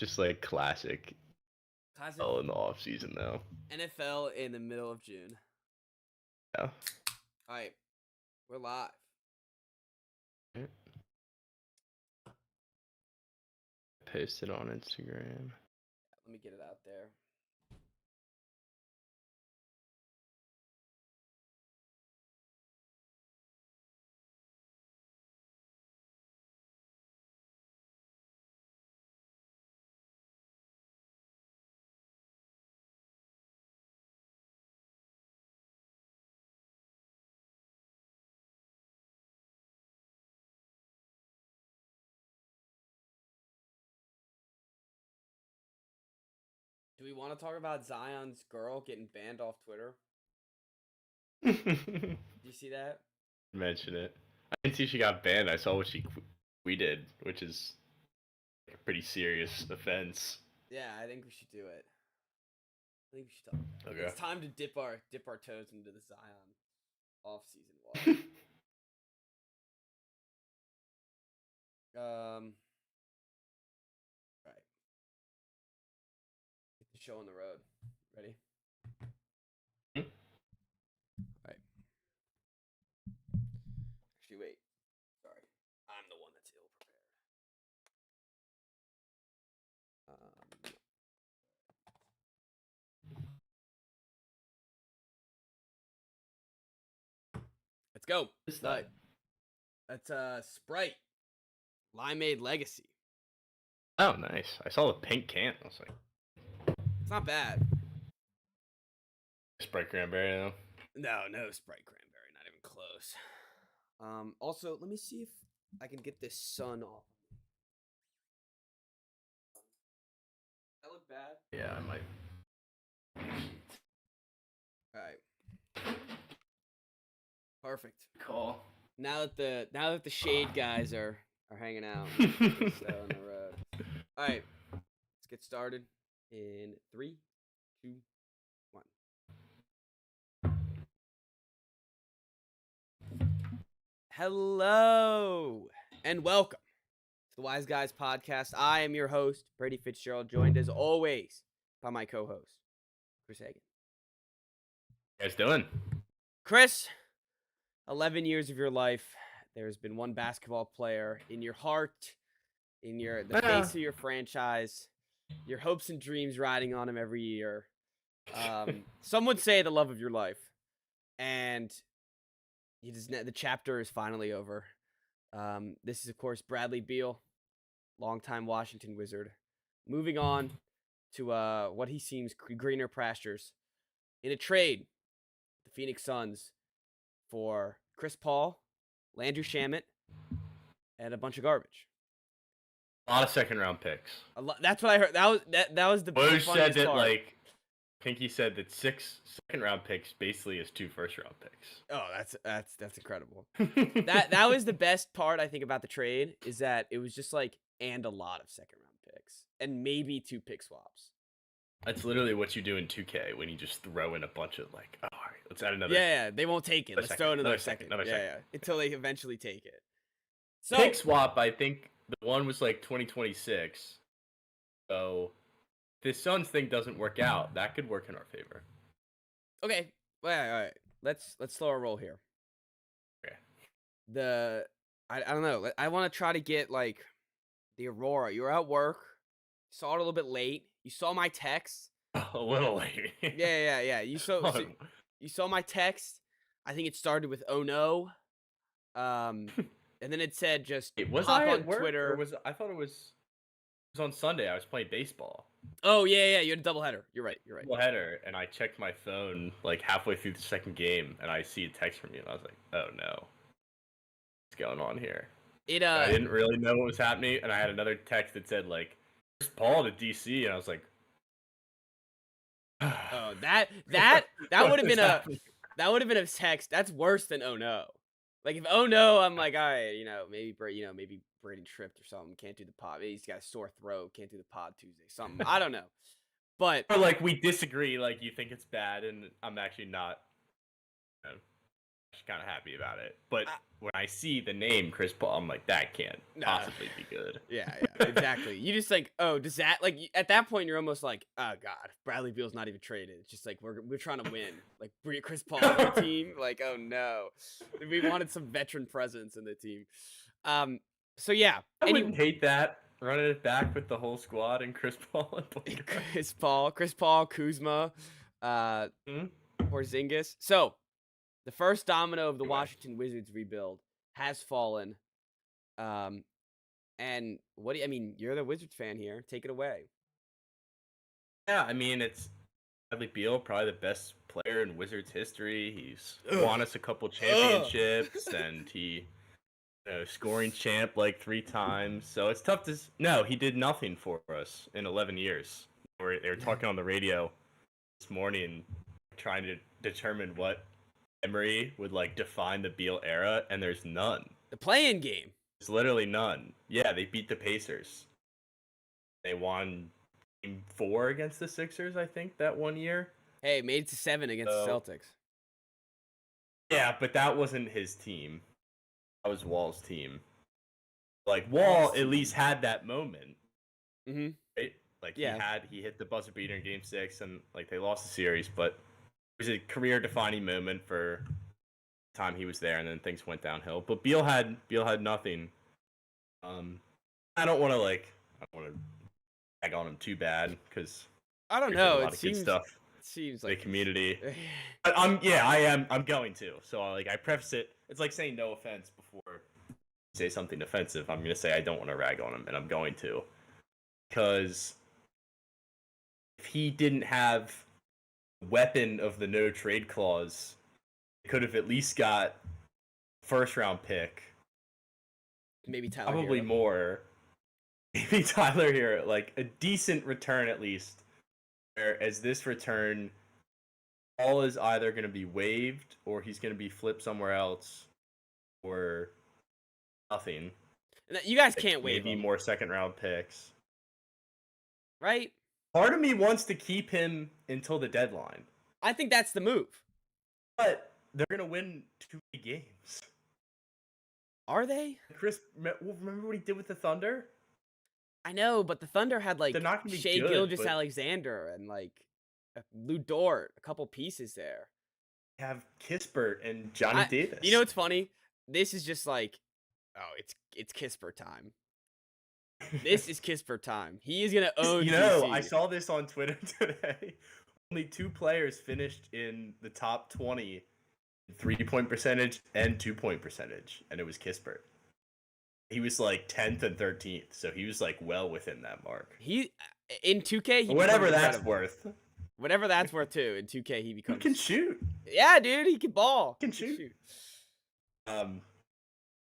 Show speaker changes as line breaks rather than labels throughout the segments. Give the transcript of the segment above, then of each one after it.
just like classic.
Classic
All in the off season though.
NFL in the middle of June.
Yeah.
All right, we're live.
Posted on Instagram.
Let me get it out there. Do we want to talk about Zion's girl getting banned off Twitter? Did you see that?
Mention it. I didn't see she got banned. I saw what she tweeted, which is a pretty serious offense.
Yeah, I think we should do it. I think we should talk about it.
Okay.
It's time to dip our toes into the Zion off-season water. Right. Get the show on the road. Ready?
Hmm?
Right. Actually, wait. Sorry. I'm the one that's ill prepared. Let's go.
What's that?
That's Sprite. Limeade Legacy.
Oh, nice. I saw the pink can. I was like,
It's not bad.
Sprite cranberry though.
No Sprite cranberry. Not even close. Also, let me see if I can get this sun off. That look bad?
Yeah, I might.
All right. Perfect.
Cool.
Now that the shade guys are hanging out on the road. All right, let's get started in 3, 2, 1. Hello and welcome to the Wise Guys podcast. I am your host, Brady Fitzgerald, joined as always by my co-host, Chris Hagan.
What you guys doing?
Chris, 11 years of your life, there's been one basketball player in your heart, in the face of your franchise, your hopes and dreams riding on him every year. Some would say the love of your life, and the chapter is finally over. This is, of course, Bradley Beal, longtime Washington Wizard, moving on to what he seems greener pastures in a trade, the Phoenix Suns, for Chris Paul, Landry Shamet, and a bunch of garbage.
A lot of second round picks.
That's what I heard. That was the
Woj said that
part.
like Pinky said that 6 second round picks basically is 2 first round picks.
Oh, that's incredible. that was the best part I think about the trade, is that it was just like, and a lot of second round picks and maybe 2 pick swaps.
That's literally what you do in 2K when you just throw in a bunch of like, oh, all right, let's add another.
Yeah, they won't take it. Let's throw in another second.
Second.
Until they eventually take it. So
pick swap, I think the one was like 2026. So if this Suns thing doesn't work out, that could work in our favor.
Okay. All right. Let's slow our roll here.
Okay.
I don't know. I want to try to get like the Aurora. You were at work. Saw it a little bit late. You saw my text.
A little late.
Yeah. You saw my text. I think it started with "oh no," and then it said just
was
hop
I
on
at work,
Twitter.
Or I thought it was on Sunday. I was playing baseball.
Oh yeah. You had a doubleheader. You're right.
Doubleheader, and I checked my phone like halfway through the second game, and I see a text from you, and I was like, "Oh no, what's going on here?" I didn't really know what was happening, and I had another text that said like, "Chris Paul to DC," and I was like,
"Oh, that would have been a text. That's worse than oh no." Like if oh no, I'm like, all right, maybe Brady tripped or something, can't do the pod. Maybe he's got a sore throat, can't do the pod Tuesday, something. I don't know. But
or like we disagree, like you think it's bad, and I'm actually not. kind of happy about it. But when I see the name Chris Paul, I'm like, that can't possibly be good.
Yeah, exactly. You just like, oh, does that like at that point you're almost like, oh god, Bradley Beal's not even traded. It's just like we're trying to win. Like Chris Paul on our team. Like, oh no, we wanted some veteran presence in the team. So yeah,
I wouldn't hate that. Running it back with the whole squad and Chris Paul and
Chris Paul, Kuzma, Porzingis. So the first domino of the Washington Wizards rebuild has fallen. And what do you, I mean, you're the Wizards fan here. Take it away.
Yeah, I mean, it's Bradley Beal, probably the best player in Wizards history. He's won us a couple championships, and he scoring champ like 3 times. So it's tough to. No, he did nothing for us in 11 years. They were talking on the radio this morning, trying to determine what memory would like define the Beal era, and there's none.
The play-in game.
There's literally none. Yeah, they beat the Pacers. They won Game 4 against the Sixers, I think, that one year.
Hey, made it to 7 against the Celtics.
Yeah, but that wasn't his team. That was Wall's team. Like, Wall at least had that moment.
Mm-hmm.
Right? Like, he hit the buzzer beater in Game 6, and, like, they lost the series, but it was a career-defining moment for the time he was there, and then things went downhill. But Beal had nothing. I don't want to tag on him too bad, because
I don't know.
A lot of good stuff.
It seems like
the community. But I'm going to. So I preface it. It's like saying no offense before you say something offensive. I'm gonna say I don't want to rag on him, and I'm going to, because if he didn't have the weapon of the no trade clause, he could have at least got first round pick.
Maybe Tyler
probably
Hero.
More. Maybe Tyler Hero, like a decent return at least. Whereas this return, Paul is either going to be waived or he's going to be flipped somewhere else, or nothing.
You guys can't waive
maybe
him.
More second round picks,
right?
Part of me wants to keep him until the deadline.
I think that's the move.
But they're going to win 2 games.
Are they?
Remember what he did with the Thunder?
I know, but the Thunder had like Shai Gilgeous-Alexander and like Lou Dort, a couple pieces there.
You have Kispert and Johnny Davis.
You know what's funny? This is just like, it's Kispert time. This is Kispert time. He is gonna own.
I saw this on Twitter today. Only 2 players finished in the top 20 in 3-point percentage and 2-point percentage, and it was Kispert. He was like 10th and 13th, so he was like well within that mark.
He in 2K,
whatever that's worth.
Whatever that's worth too. In 2K, he becomes.
He can shoot.
Yeah, dude, he can ball.
He can shoot.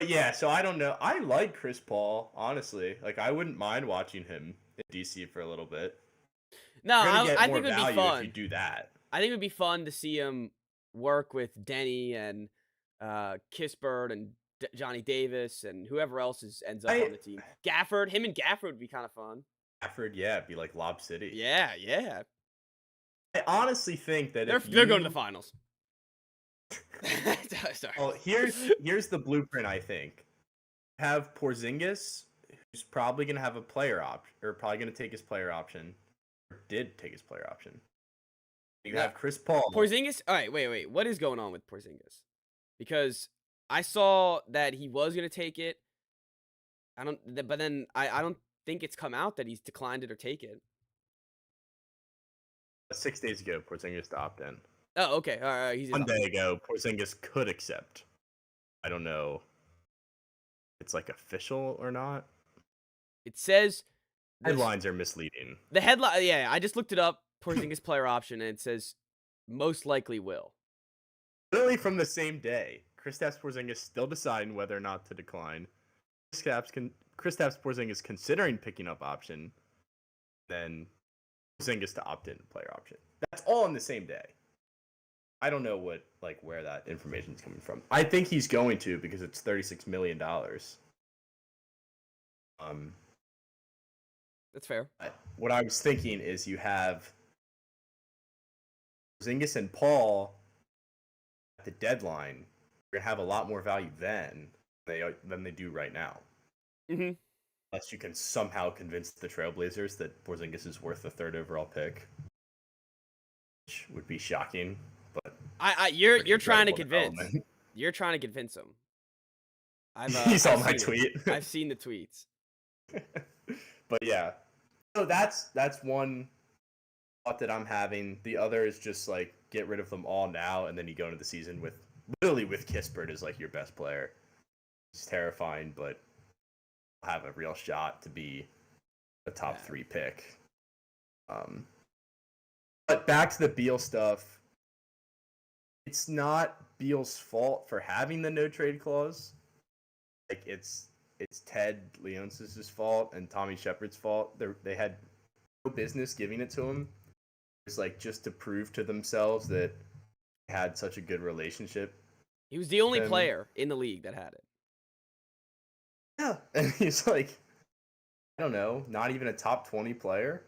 Yeah, so I don't know. I like Chris Paul, honestly. Like, I wouldn't mind watching him in DC for a little bit.
No, I think it would be fun
if you do that.
I think it would be fun to see him work with Denny and Kispert and Johnny Davis and whoever else ends up on the team. Gafford, him and Gafford would be kind of fun.
Gafford, yeah, it'd be like Lob City.
Yeah.
I honestly think that
they're going to the finals.
Sorry. Well, here's the blueprint. I think have Porzingis, who's probably going to have a player option, or probably going to take his player option, or did take his player option. You have Chris Paul.
Porzingis. All right, wait. What is going on with Porzingis? Because I saw that he was going to take it. But then I don't think it's come out that he's declined it or taken it.
6 days ago, Porzingis to opt in.
Oh, okay. All right. He's
1 day ago, Porzingis could accept. I don't know if it's like official or not.
It says
headlines are misleading.
The headline, yeah, I just looked it up. Porzingis player option, and it says most likely will.
Literally from the same day, Kristaps Porzingis still deciding whether or not to decline. Kristaps Porzingis considering picking up option, then Porzingis to opt in player option. That's all on the same day. I don't know where that information is coming from. I think he's going to, because it's $36 million.
That's fair.
What I was thinking is you have Porzingis and Paul at the deadline. going to have a lot more value then than they do right now.
Mm-hmm.
Unless you can somehow convince the Trailblazers that Porzingis is worth the 3rd overall pick, which would be shocking. But
you're trying to convince. You're trying to convince him.
You saw my tweet.
I've seen the tweets.
But yeah, so that's one thought that I'm having. The other is just like get rid of them all now, and then you go into the season with Kispert as like your best player. It's terrifying, but have a real shot to be a top 3 pick. But back to the Beal stuff. It's not Beal's fault for having the no trade clause. Like it's Ted Leonsis' fault and Tommy Shepard's fault. They had no business giving it to him. It's like just to prove to themselves that they had such a good relationship.
He was the only player in the league that had it.
Yeah, and he's like, I don't know, not even a top 20 player.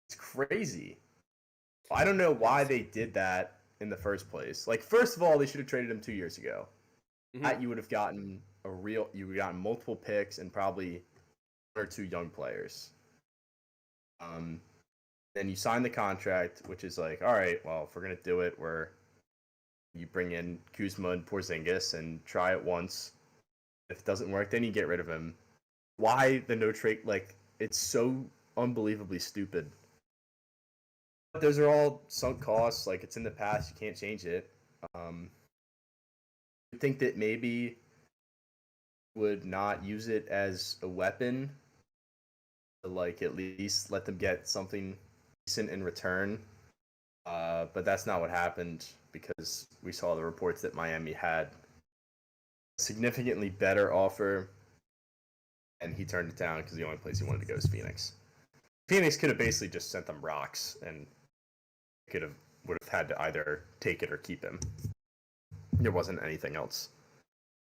It's crazy. I don't know why they did that in the first place. Like, first of all, they should have traded him 2 years ago. Mm-hmm. That you would have gotten multiple picks and probably 1 or 2 young players. Then you sign the contract, which is like, all right, well, if we're gonna do it, you bring in Kuzma and Porzingis and try it once. If it doesn't work, then you get rid of him. Why the no trade? Like, it's so unbelievably stupid. But those are all sunk costs. Like, it's in the past. You can't change it. I think that maybe would not use it as a weapon to, like, at least let them get something decent in return. But that's not what happened because we saw the reports that Miami had a significantly better offer, and he turned it down because the only place he wanted to go is Phoenix. Phoenix could have basically just sent them rocks, and would have had to either take it or keep him. There wasn't anything else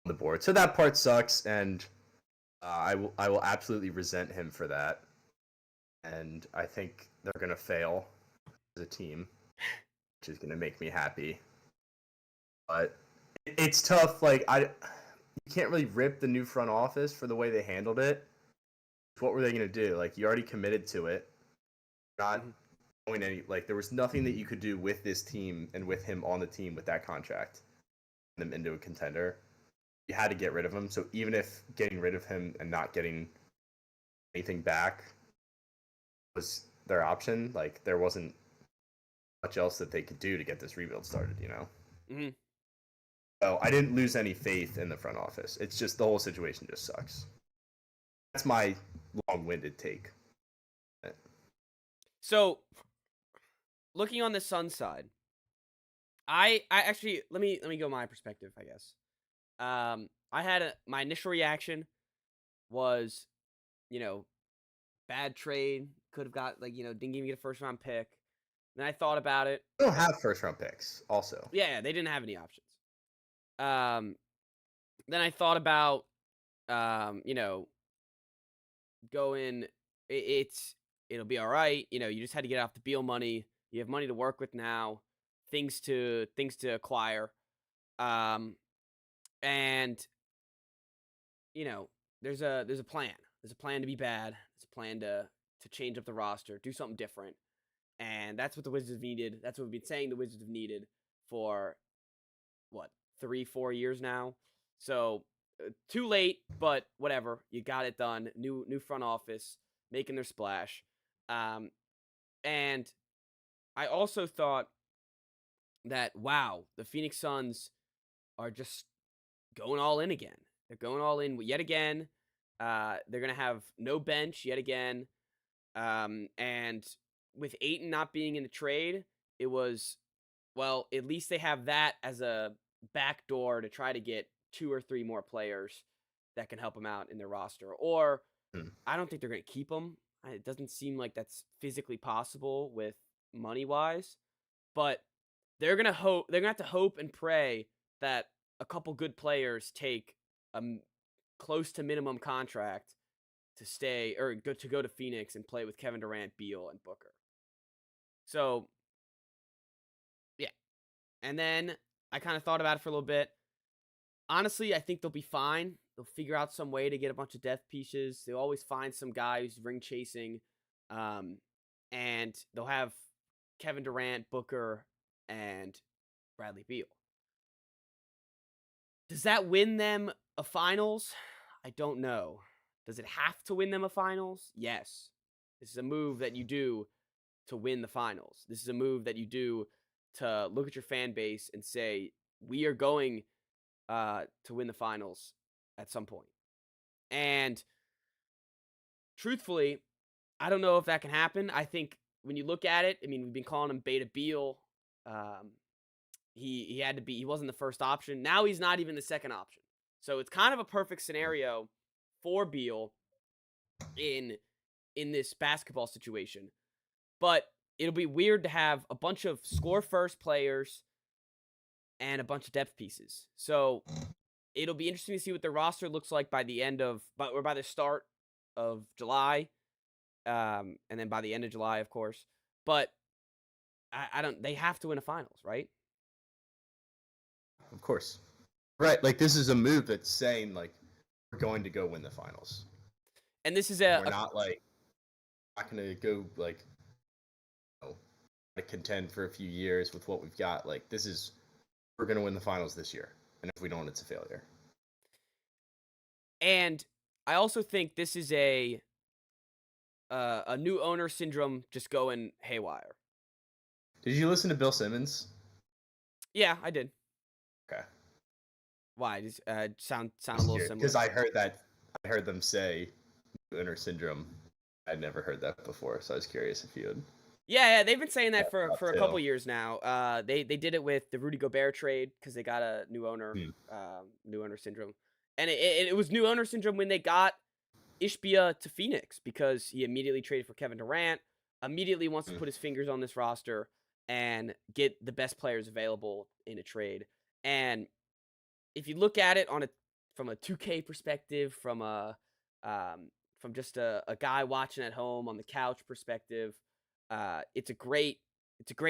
on the board, so that part sucks, and I will absolutely resent him for that, and I think they're gonna fail as a team, which is gonna make me happy. But it's tough. Like you can't really rip the new front office for the way they handled it. What were they gonna do? Like, you already committed to it. Not going any, like, there was nothing that you could do with this team and with him on the team with that contract, them into a contender. You had to get rid of him. So even if getting rid of him and not getting anything back was their option, like, there wasn't much else that they could do to get this rebuild started, you know?
Mm-hmm.
So I didn't lose any faith in the front office. It's just the whole situation just sucks. That's my long-winded take.
So, looking on the Suns side, I actually let me go my perspective, I guess. I had my initial reaction was, bad trade, could have got, didn't even get a first round pick. Then I thought about it.
They don't have first round picks, also.
Yeah, they didn't have any options. Then I thought about, going. It'll be all right. You just had to get off the Beal money. You have money to work with now. Things to acquire. And there's a plan. There's a plan to be bad. There's a plan to change up the roster, do something different. And that's what the Wizards have needed. That's what we've been saying the Wizards have needed for, 3-4 years now. So too late, but whatever. You got it done. New front office making their splash. And I also thought that, wow, the Phoenix Suns are just going all in again. They're going all in yet again. They're going to have no bench yet again. And with Ayton not being in the trade, it was, well, at least they have that as a backdoor to try to get 2 or 3 more players that can help them out in their roster. Or I don't think they're going to keep them. It doesn't seem like that's physically possible with money-wise. But they're going to hope. They're going to have to hope and pray that a couple good players take a close to minimum contract to stay or to go to Phoenix and play with Kevin Durant, Beal, and Booker. So, yeah. And then I kind of thought about it for a little bit. honestly, I think they'll be fine. They'll figure out some way to get a bunch of depth pieces. They'll always find some guy who's ring chasing, um, and they'll have Kevin Durant, Booker, and Bradley Beal. Does that win them a finals? I don't know. Does it have to win them a finals? Yes. This is a move that you do to win the finals. This is a move that you do to look at your fan base and say, we are going to win the finals at some point. And truthfully, I don't know if that can happen. I think when you look at it, I mean, we've been calling him Beta Beal. He had to be. He wasn't the first option. Now he's not even the second option. So it's kind of a perfect scenario for Beal in this basketball situation. But it'll be weird to have a bunch of score first players and a bunch of depth pieces. So it'll be interesting to see what the roster looks like by the start of July, and then by the end of July, of course. But I don't. They have to win a finals, right?
Of course, right. Like this is a move that's saying like we're going to go win the finals,
and this is
we're not going to go like to contend for a few years with what we've got. Like we're going to win the finals this year, and if we don't, it's a failure.
And I also think this is a new owner syndrome just going haywire.
Did you listen to Bill Simmons?
Yeah, I did.
Okay.
Why? Does sound a little similar?
Because I heard them say new owner syndrome. I'd never heard that before, so I was curious if you would.
Yeah, they've been saying that for a couple years now. They did it with the Rudy Gobert trade because they got a new owner, new owner syndrome, and it was new owner syndrome when they got Ishbia to Phoenix because he immediately traded for Kevin Durant, immediately wants to put his fingers on this roster and get the best players available in a trade. And if you look at it from a 2K perspective, from just a guy watching at home on the couch perspective, it's a great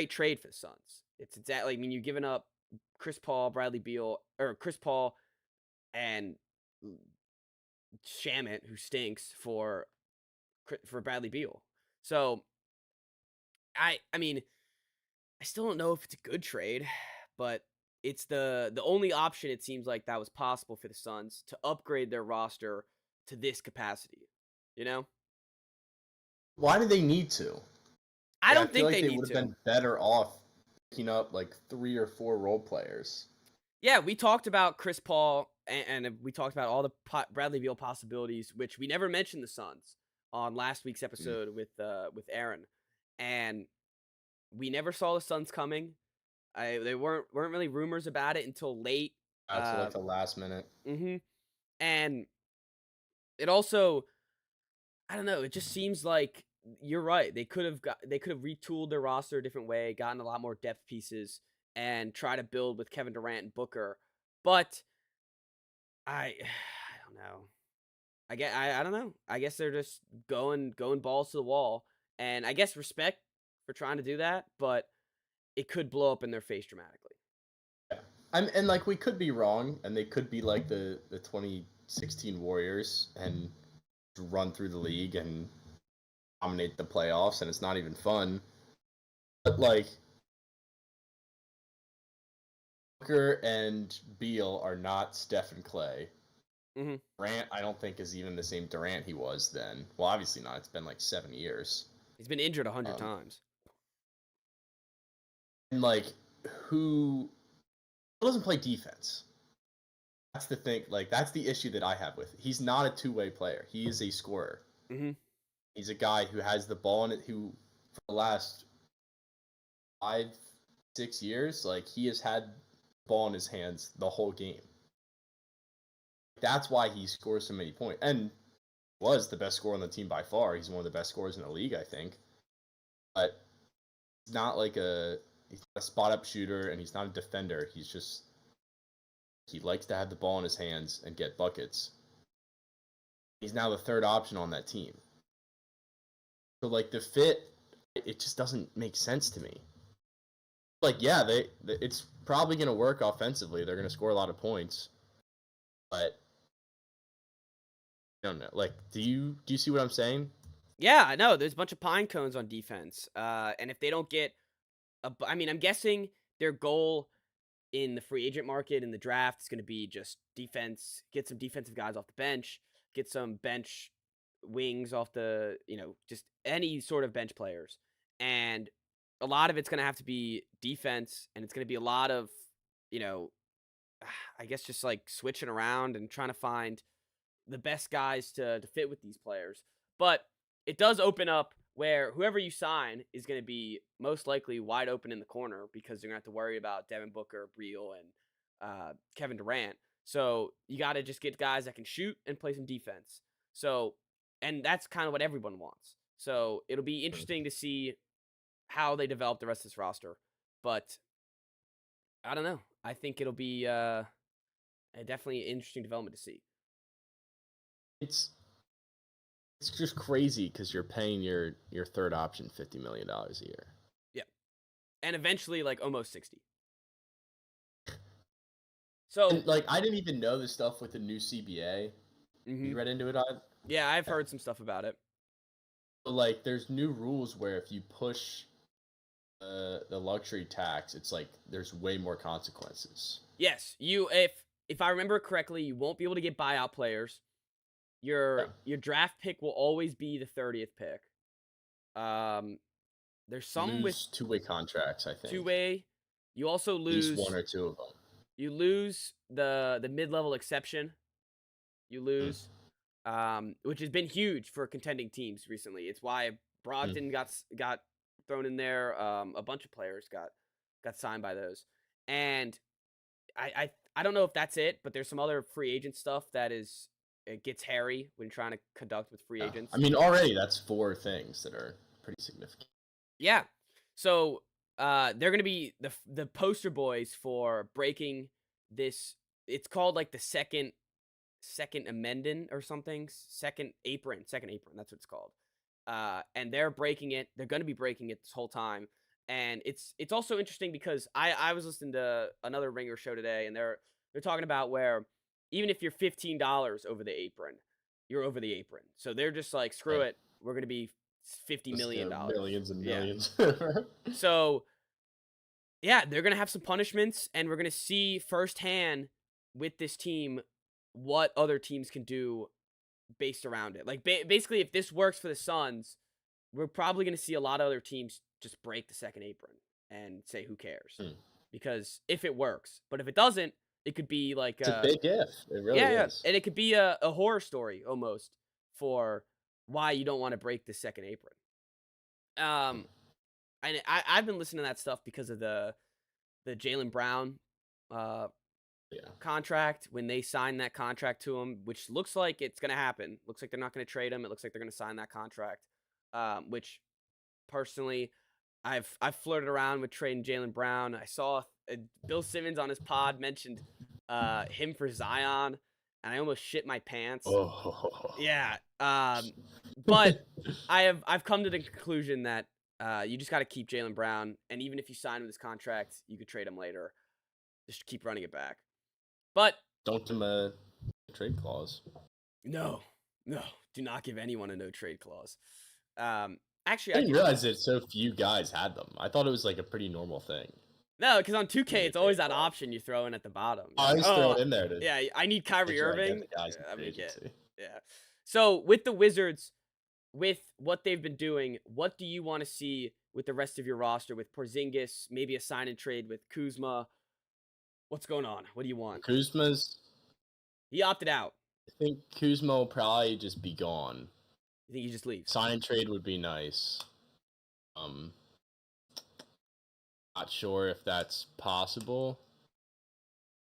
trade for the Suns. It's exactly, I mean, you're giving up Chris Paul, Bradley Beal, or Chris Paul and Shamet, who stinks, for Bradley Beal. So I mean, I still don't know if it's a good trade, but it's the only option it seems like that was possible for the Suns to upgrade their roster to this capacity. You know?
Why do they need to?
I don't think
they
need
would
to.
have been better off picking up like 3 or 4 role players.
Yeah, we talked about Chris Paul and we talked about all the Bradley Beal possibilities, which we never mentioned the Suns on last week's episode with Aaron, and we never saw the Suns coming. They weren't really rumors about it until late.
Until like the last minute.
And it also, I don't know. It just seems like you're right. They could have retooled their roster a different way, gotten a lot more depth pieces, and try to build with Kevin Durant and Booker. But I don't know. I don't know. I guess they're just going balls to the wall, and I guess respect for trying to do that, but it could blow up in their face dramatically.
Yeah. And like we could be wrong, and they could be like the 2016 Warriors and run through the league and dominate the playoffs, and it's not even fun. But like Booker and Beal are not Steph and Clay. Durant, I don't think, is even the same Durant he was then. Well, obviously not. It's been like 7 years.
He's been injured 100 times.
And like, who doesn't play defense? That's the thing. Like, that's the issue that I have with it. He's not a two-way player. He is a scorer. He's a guy who has the ball in it. Who, for the last 5-6 years, like he has had the ball in his hands the whole game. That's why he scores so many points, and was the best scorer on the team by far. He's one of the best scorers in the league, I think. But he's not like he's not a spot-up shooter, and he's not a defender. He likes to have the ball in his hands and get buckets. He's now the third option on that team. So, like, the fit, it just doesn't make sense to me. Like, yeah, it's probably going to work offensively. They're going to score a lot of points. But I don't know. Like, do you see what I'm saying?
Yeah, I know. There's a bunch of pine cones on defense. And if they don't get I mean, I'm guessing their goal in the free agent market in the draft is going to be just defense, get some defensive guys off the bench, get some bench wings off the, just any sort of bench players. And a lot of it's going to have to be defense, and it's going to be a lot of, you know, I guess just like switching around and trying to find the best guys to fit with these players. But it does open up where whoever you sign is going to be most likely wide open in the corner, because you're going to have to worry about Devin Booker, Beal, and Kevin Durant. So you got to just get guys that can shoot and play some defense. So, and that's kind of what everyone wants. So it'll be interesting to see how they develop the rest of this roster. But I don't know. I think it'll be definitely an interesting development to see.
It's just crazy because you're paying your third option $50 million a year.
Yeah, and eventually like almost 60. So
and, like, I didn't even know this stuff with the new CBA. You read into it?
Yeah, I've heard some stuff about it.
So, like, there's new rules where if you push the luxury tax, it's like there's way more consequences.
Yes, if I remember correctly, you won't be able to get buyout players. Your draft pick will always be the 30th pick. There's some with
two-way contracts, I think.
Two-way. You also lose
at least one or two of them.
You lose the mid-level exception. You lose, which has been huge for contending teams recently. It's why Brogdon got thrown in there. A bunch of players got signed by those, and I don't know if that's it, but there's some other free agent stuff that it gets hairy when trying to conduct with free agents.
I mean, already that's 4 things that are pretty significant.
Yeah. So they're going to be the poster boys for breaking this. It's called like the second amendment or something. Second apron. That's what it's called. And they're breaking it. They're going to be breaking it this whole time. And it's also interesting because I was listening to another Ringer show today, and they're talking about where even if you're $15 over the apron, you're over the apron. So they're just like, screw it. We're going to be $50 million.
Millions and millions.
Yeah. So, yeah, they're going to have some punishments, and we're going to see firsthand with this team what other teams can do based around it. Like, basically, if this works for the Suns, we're probably going to see a lot of other teams just break the second apron and say, who cares? Because if it works. But if it doesn't, it could be like
it's a big if. It really is.
Yeah, and it could be a horror story almost for why you don't want to break the second apron. And I've been listening to that stuff because of the Jaylen Brown contract, when they signed that contract to him, which looks like it's going to happen. Looks like they're not going to trade him. It looks like they're going to sign that contract, which personally, I've flirted around with trading Jaylen Brown. I saw Bill Simmons on his pod mentioned him for Zion, and I almost shit my pants. Yeah. But I've come to the conclusion that you just got to keep Jaylen Brown, and even if you sign him this contract, you could trade him later. Just keep running it back. But
don't give him a trade clause.
No, do not give anyone a no trade clause. Actually,
I didn't realize that so few guys had them. I thought it was like a pretty normal thing.
No, because on 2K, it's always that option you throw in at the bottom.
I just throw it in there.
Yeah, I need Kyrie Irving. Yeah. So with the Wizards, with what they've been doing, what do you want to see with the rest of your roster, with Porzingis, maybe a sign and trade with Kuzma? What's going on? What do you want? He opted out.
I think Kuzma will probably just be gone.
You think he just leaves?
Sign and trade would be nice. Not sure if that's possible.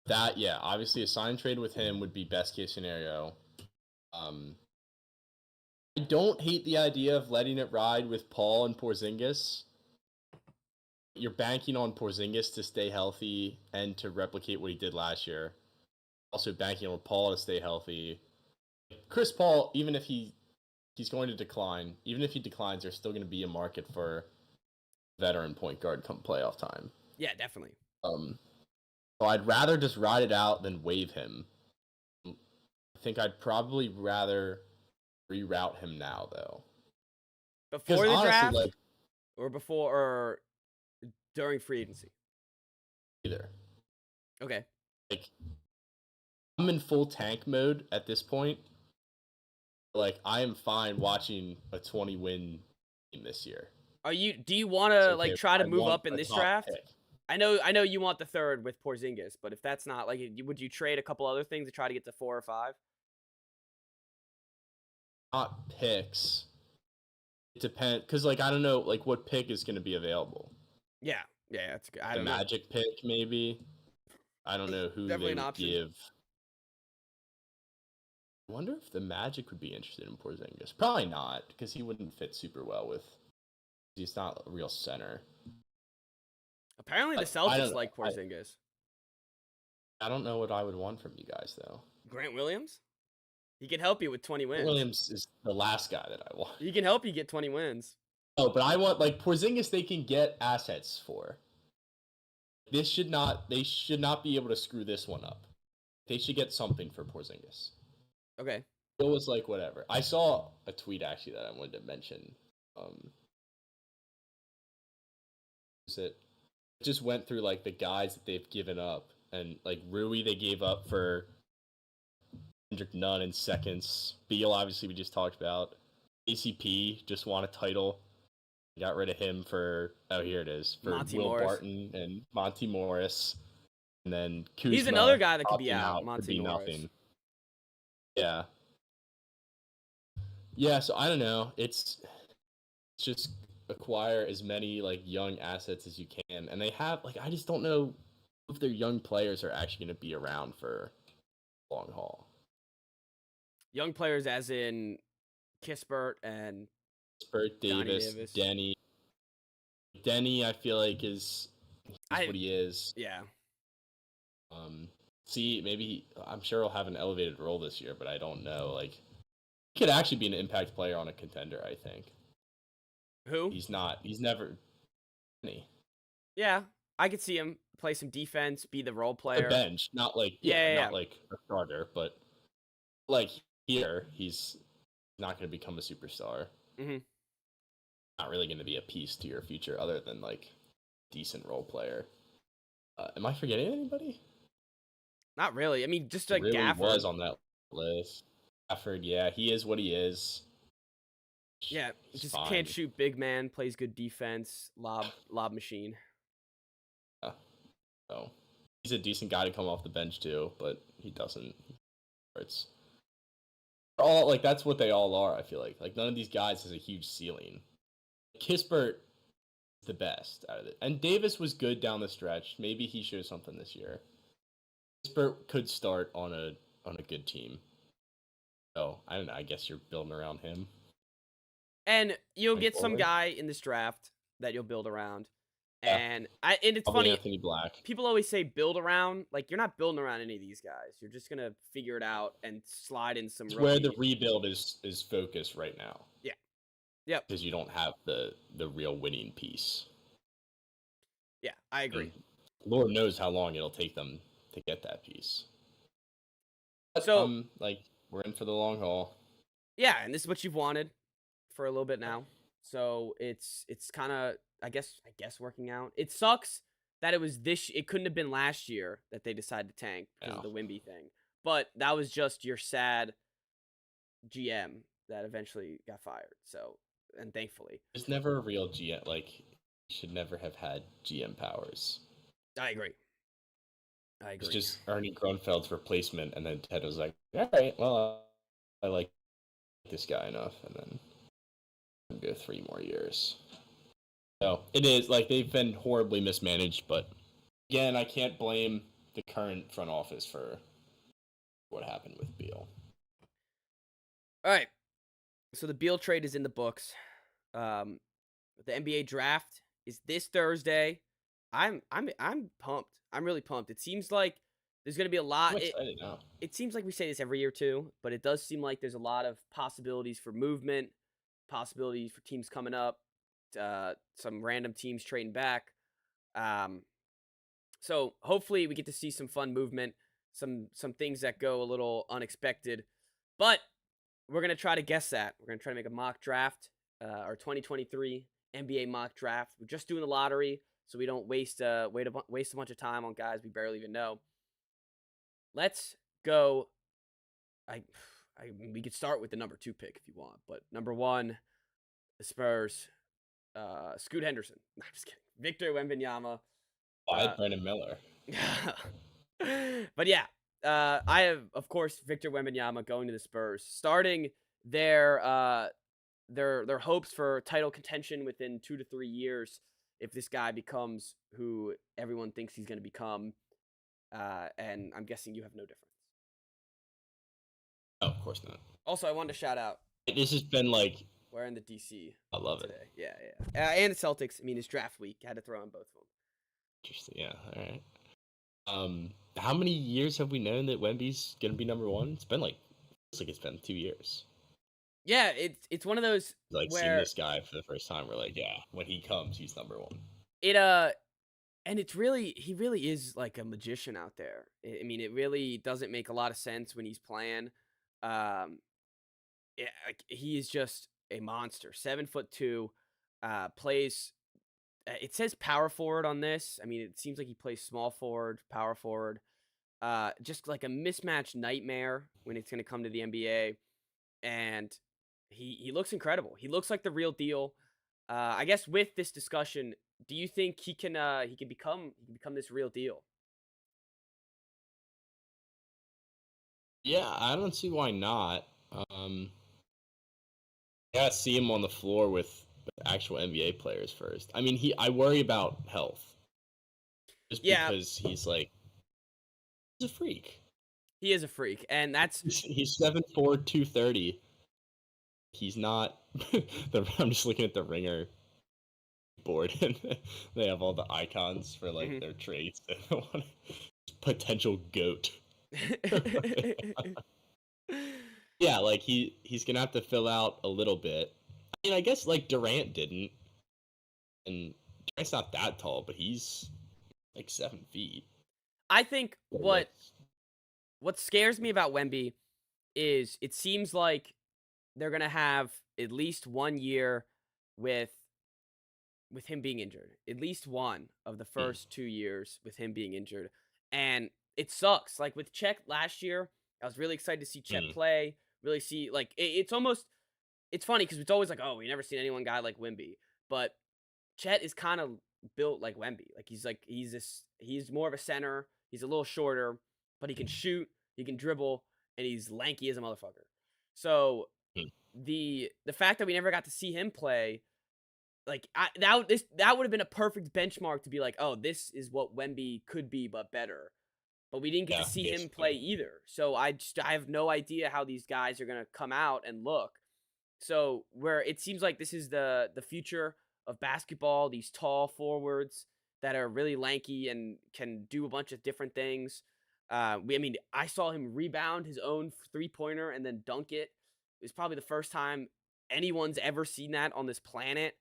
Obviously a sign and trade with him would be best case scenario. I don't hate the idea of letting it ride with Paul and Porzingis. You're banking on Porzingis to stay healthy and to replicate what he did last year. Also banking on Paul to stay healthy. Chris Paul, even if he's going to decline, even if he declines, there's still going to be a market for veteran point guard come playoff time.
Yeah, definitely.
So I'd rather just ride it out than waive him. think I'd probably rather reroute him now, though.
Before the draft, like, or before or during free agency?
Either.
Okay.
Like, I'm in full tank mode at this point. Like, I am fine watching a 20-win team this year.
Do you want to like try to move up in this draft?
Pick.
I know you want the third with Porzingis, but if that's not, like, would you trade a couple other things to try to get to 4 or 5?
Not picks. It depends, because, like, I don't know, like, what pick is going to be available.
Yeah, that's good. I don't
know. Magic pick, maybe. I don't know who
Definitely
they would give. I wonder if the Magic would be interested in Porzingis. Probably not, because he wouldn't fit super well with. He's not a real center.
Apparently, the Celtics like Porzingis.
I don't know what I would want from you guys, though.
Grant Williams? He can help you with 20 wins.
Williams is the last guy that I want.
He can help you get 20 wins.
Oh, but I want, like, Porzingis they can get assets for. They should not be able to screw this one up. They should get something for Porzingis.
Okay.
It was like, whatever. I saw a tweet, actually, that I wanted to mention. It just went through, like, the guys that they've given up. And, like, Rui they gave up for Kendrick Nunn in seconds. Beal, obviously, we just talked about. ACP just won a title. Got rid of him for, here it is, for
Monty
Will
Morris.
Barton and Monty Morris. And then Kuzma.
He's another guy that could be out, Monty Morris. Nothing.
Yeah. Yeah, so I don't know. It's just acquire as many, like, young assets as you can. And they have, like, I just don't know if their young players are actually going to be around for long haul.
Young players as in Kispert and
Davis, Denny. Denny, I feel like is what he is.
Yeah.
See, maybe I'm sure he'll have an elevated role this year, but I don't know. Like, he could actually be an impact player on a contender, I think.
Who?
He's not. He's never. Denny.
Yeah, I could see him play some defense, be the role player.
The bench, not like not like a starter, but like here, he's not going to become a superstar.
Mm-hmm.
Not really going to be a piece to your future, other than like decent role player. Am I forgetting anybody?
Not really. I mean, just like
really
Gafford
was on that list. Gafford, yeah, he is what he is.
Yeah, just fine. Can't shoot, big man, plays good defense, lob machine.
So he's a decent guy to come off the bench too, but he doesn't. It's all like that's what they all are. I feel like none of these guys has a huge ceiling. Kispert is the best out of it, and Davis was good down the stretch. Maybe he shows something this year. Kispert could start on a good team. So I don't know. I guess you're building around him.
And you'll get some guy in this draft that you'll build around.
Yeah.
And it's
Probably
funny.
Anthony Black.
People always say build around. Like, you're not building around any of these guys. You're just gonna figure it out and slide in some.
Where the rebuild is focused right now.
Yeah. Yep.
Because you don't have the real winning piece.
Yeah, I agree.
And Lord knows how long it'll take them to get that piece. But,
so,
like, we're in for the long haul.
Yeah, and this is what you've wanted for a little bit now. So it's kind of I guess working out. It sucks that it couldn't have been last year that they decided to tank because of the Wemby thing. But that was just your sad GM that eventually got fired. So, and thankfully.
There's never a real GM. Like, you should never have had GM powers.
I agree.
It's just Ernie Grunfeld's replacement, and then Ted was like, all right, well, I like this guy enough, and then go 3 more years. So it is like they've been horribly mismanaged, but again, I can't blame the current front office for what happened with Beal.
All right, so the Beal trade is in the books. The NBA draft is this Thursday. I'm pumped. I'm really pumped. It seems like there's going to be a lot. It seems like we say this every year too, but it does seem like there's a lot of possibilities for movement, possibilities for teams coming up, some random teams trading back. So hopefully we get to see some fun movement. some things that go a little unexpected, but we're gonna try to guess that. We're gonna try to make a mock draft, our 2023 NBA mock draft. We're just doing the lottery, so we don't waste a bunch of time on guys we barely even know. Let's go. We could start with the number 2 pick if you want, but number 1, the Spurs. Scoot Henderson. No, I'm just kidding. Victor Wembanyama.
Brandon Miller.
But yeah, I have, of course, Victor Wembanyama going to the Spurs, starting their hopes for title contention within 2 to 3 years if this guy becomes who everyone thinks he's going to become. And I'm guessing you have no difference.
Oh, of course not.
Also, I wanted to shout out.
This has been like
we're in the DC.
I love
today. It. Yeah. And the Celtics. I mean, it's draft week. Had to throw in both of them.
Interesting. Yeah. All right. How many years have we known that Wemby's gonna be number 1? It's been it's been 2 years.
Yeah, it's one of those
seeing this guy for the first time. We're like, yeah, when he comes, he's number 1.
And he really is like a magician out there. I mean, it really doesn't make a lot of sense when he's playing. Yeah, like, he is just a monster. 7'2", plays. It says power forward on this. I mean, it seems like he plays small forward, power forward. Just like a mismatch nightmare when it's going to come to the NBA. And he looks incredible. He looks like the real deal. I guess with this discussion, do you think he can become this real deal?
Yeah, I don't see why not. Yeah, see him on the floor with actual NBA players first. I mean, I worry about health. Just because he's a freak.
He is a freak, and that's
he's 7'4", 230. He's not. I'm just looking at the Ringer board, and they have all the icons for their traits. Potential GOAT. Yeah, like he's gonna have to fill out a little bit. I mean, I guess Durant didn't, and Durant's not that tall, but he's 7 feet.
I think what scares me about Wemby is it seems like they're gonna have at least 1 year with him being injured. At least one of the first 2 years with him being injured, and it sucks. Like with Chet last year, I was really excited to see Chet play. Really see it's almost. It's funny because it's always like, oh, we never seen anyone guy like Wemby, but Chet is kind of built like Wemby. He's more of a center. He's a little shorter, but he can shoot, he can dribble, and he's lanky as a motherfucker. So the fact that we never got to see him play, that would have been a perfect benchmark to be like, oh, this is what Wemby could be, but better. But we didn't get to see him play either. So I have no idea how these guys are gonna come out and look. So where it seems like this is the future of basketball, these tall forwards that are really lanky and can do a bunch of different things. I saw him rebound his own 3-pointer and then dunk it. It was probably the first time anyone's ever seen that on this planet.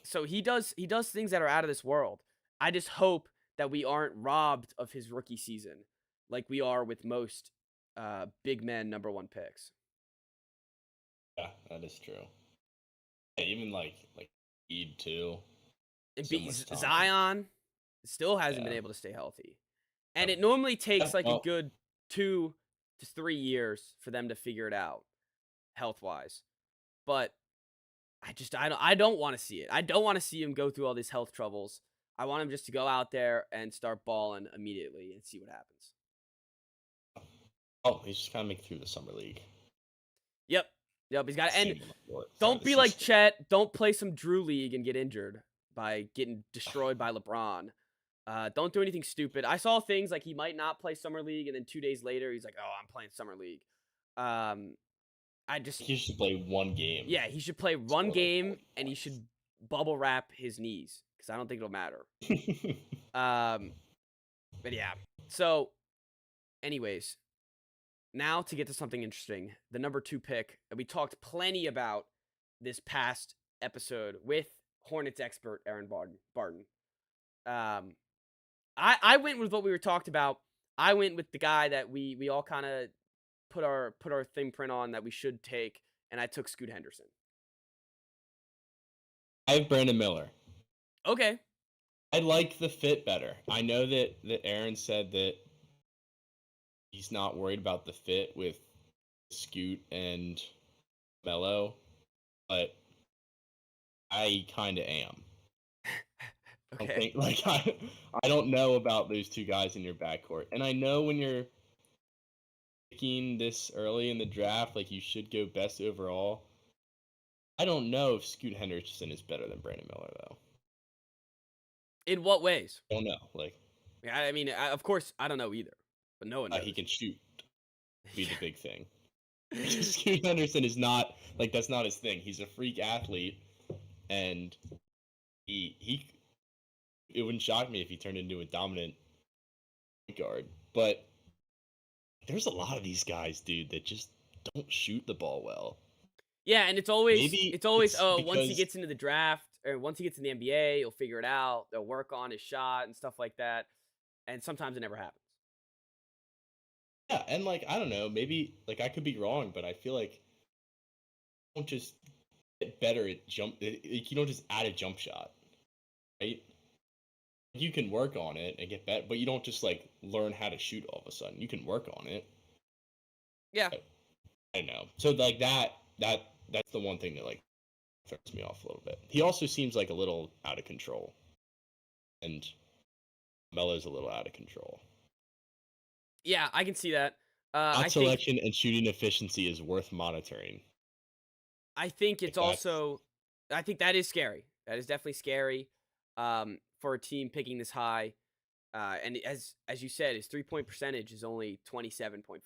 So he does things that are out of this world. I just hope that we aren't robbed of his rookie season like we are with most big men number 1 picks.
Yeah, that is true. Yeah, even like Ed too.
Zion still hasn't been able to stay healthy, and it normally takes a good 2 to 3 years for them to figure it out health wise. But I don't want to see it. I don't want to see him go through all these health troubles. I want him just to go out there and start balling immediately and see what happens.
Oh, he's just gotta make it through the summer league.
Yep. He's got to end. Don't be like Chet. Don't play some Drew League and get injured by getting destroyed by LeBron. Don't do anything stupid. I saw things like he might not play summer league, and then 2 days later he's like, "Oh, I'm playing summer league."
He should play 1 game.
Yeah, he should play 1 game, and he should bubble wrap his knees because I don't think it'll matter. But yeah. So, anyways. Now to get to something interesting, the number 2 pick that we talked plenty about this past episode with Hornets expert Aaron Barton. I went with what we were talked about. I went with the guy that we all kind of put our thumbprint on that we should take, and I took Scoot Henderson.
I have Brandon Miller.
Okay.
I like the fit better. I know that Aaron said that he's not worried about the fit with Scoot and Melo, but I kind of am.
Okay.
I don't know about those two guys in your backcourt, and I know when you're picking this early in the draft, like, you should go best overall. I don't know if Scoot Henderson is better than Brandon Miller, though.
In what ways?
I don't know. Like,
I mean, of course, I don't know either, but no one knows.
He can shoot. Be the big thing. Scoot Henderson is not, like, that's not his thing. He's a freak athlete, and he it wouldn't shock me if he turned into a dominant guard. But there's a lot of these guys, dude, that just don't shoot the ball well.
Yeah, and it's always once he gets into the draft or once he gets in the NBA, he'll figure it out. They'll work on his shot and stuff like that. And sometimes it never happens.
Yeah, and like, I don't know, maybe, like, I could be wrong, but I feel like you don't just get better at you don't just add a jump shot, right? You can work on it and get better, but you don't just, like, learn how to shoot all of a sudden. You can work on it.
Yeah.
I know. So, like, that's the one thing that, like, throws me off a little bit. He also seems like a little out of control, and Melo's a little out of control.
Yeah, I can see that.
Shot selection and shooting efficiency is worth monitoring.
I think it's also, I think that is scary. That is definitely scary for a team picking this high. And as you said, his 3-point percentage is only 27.5%.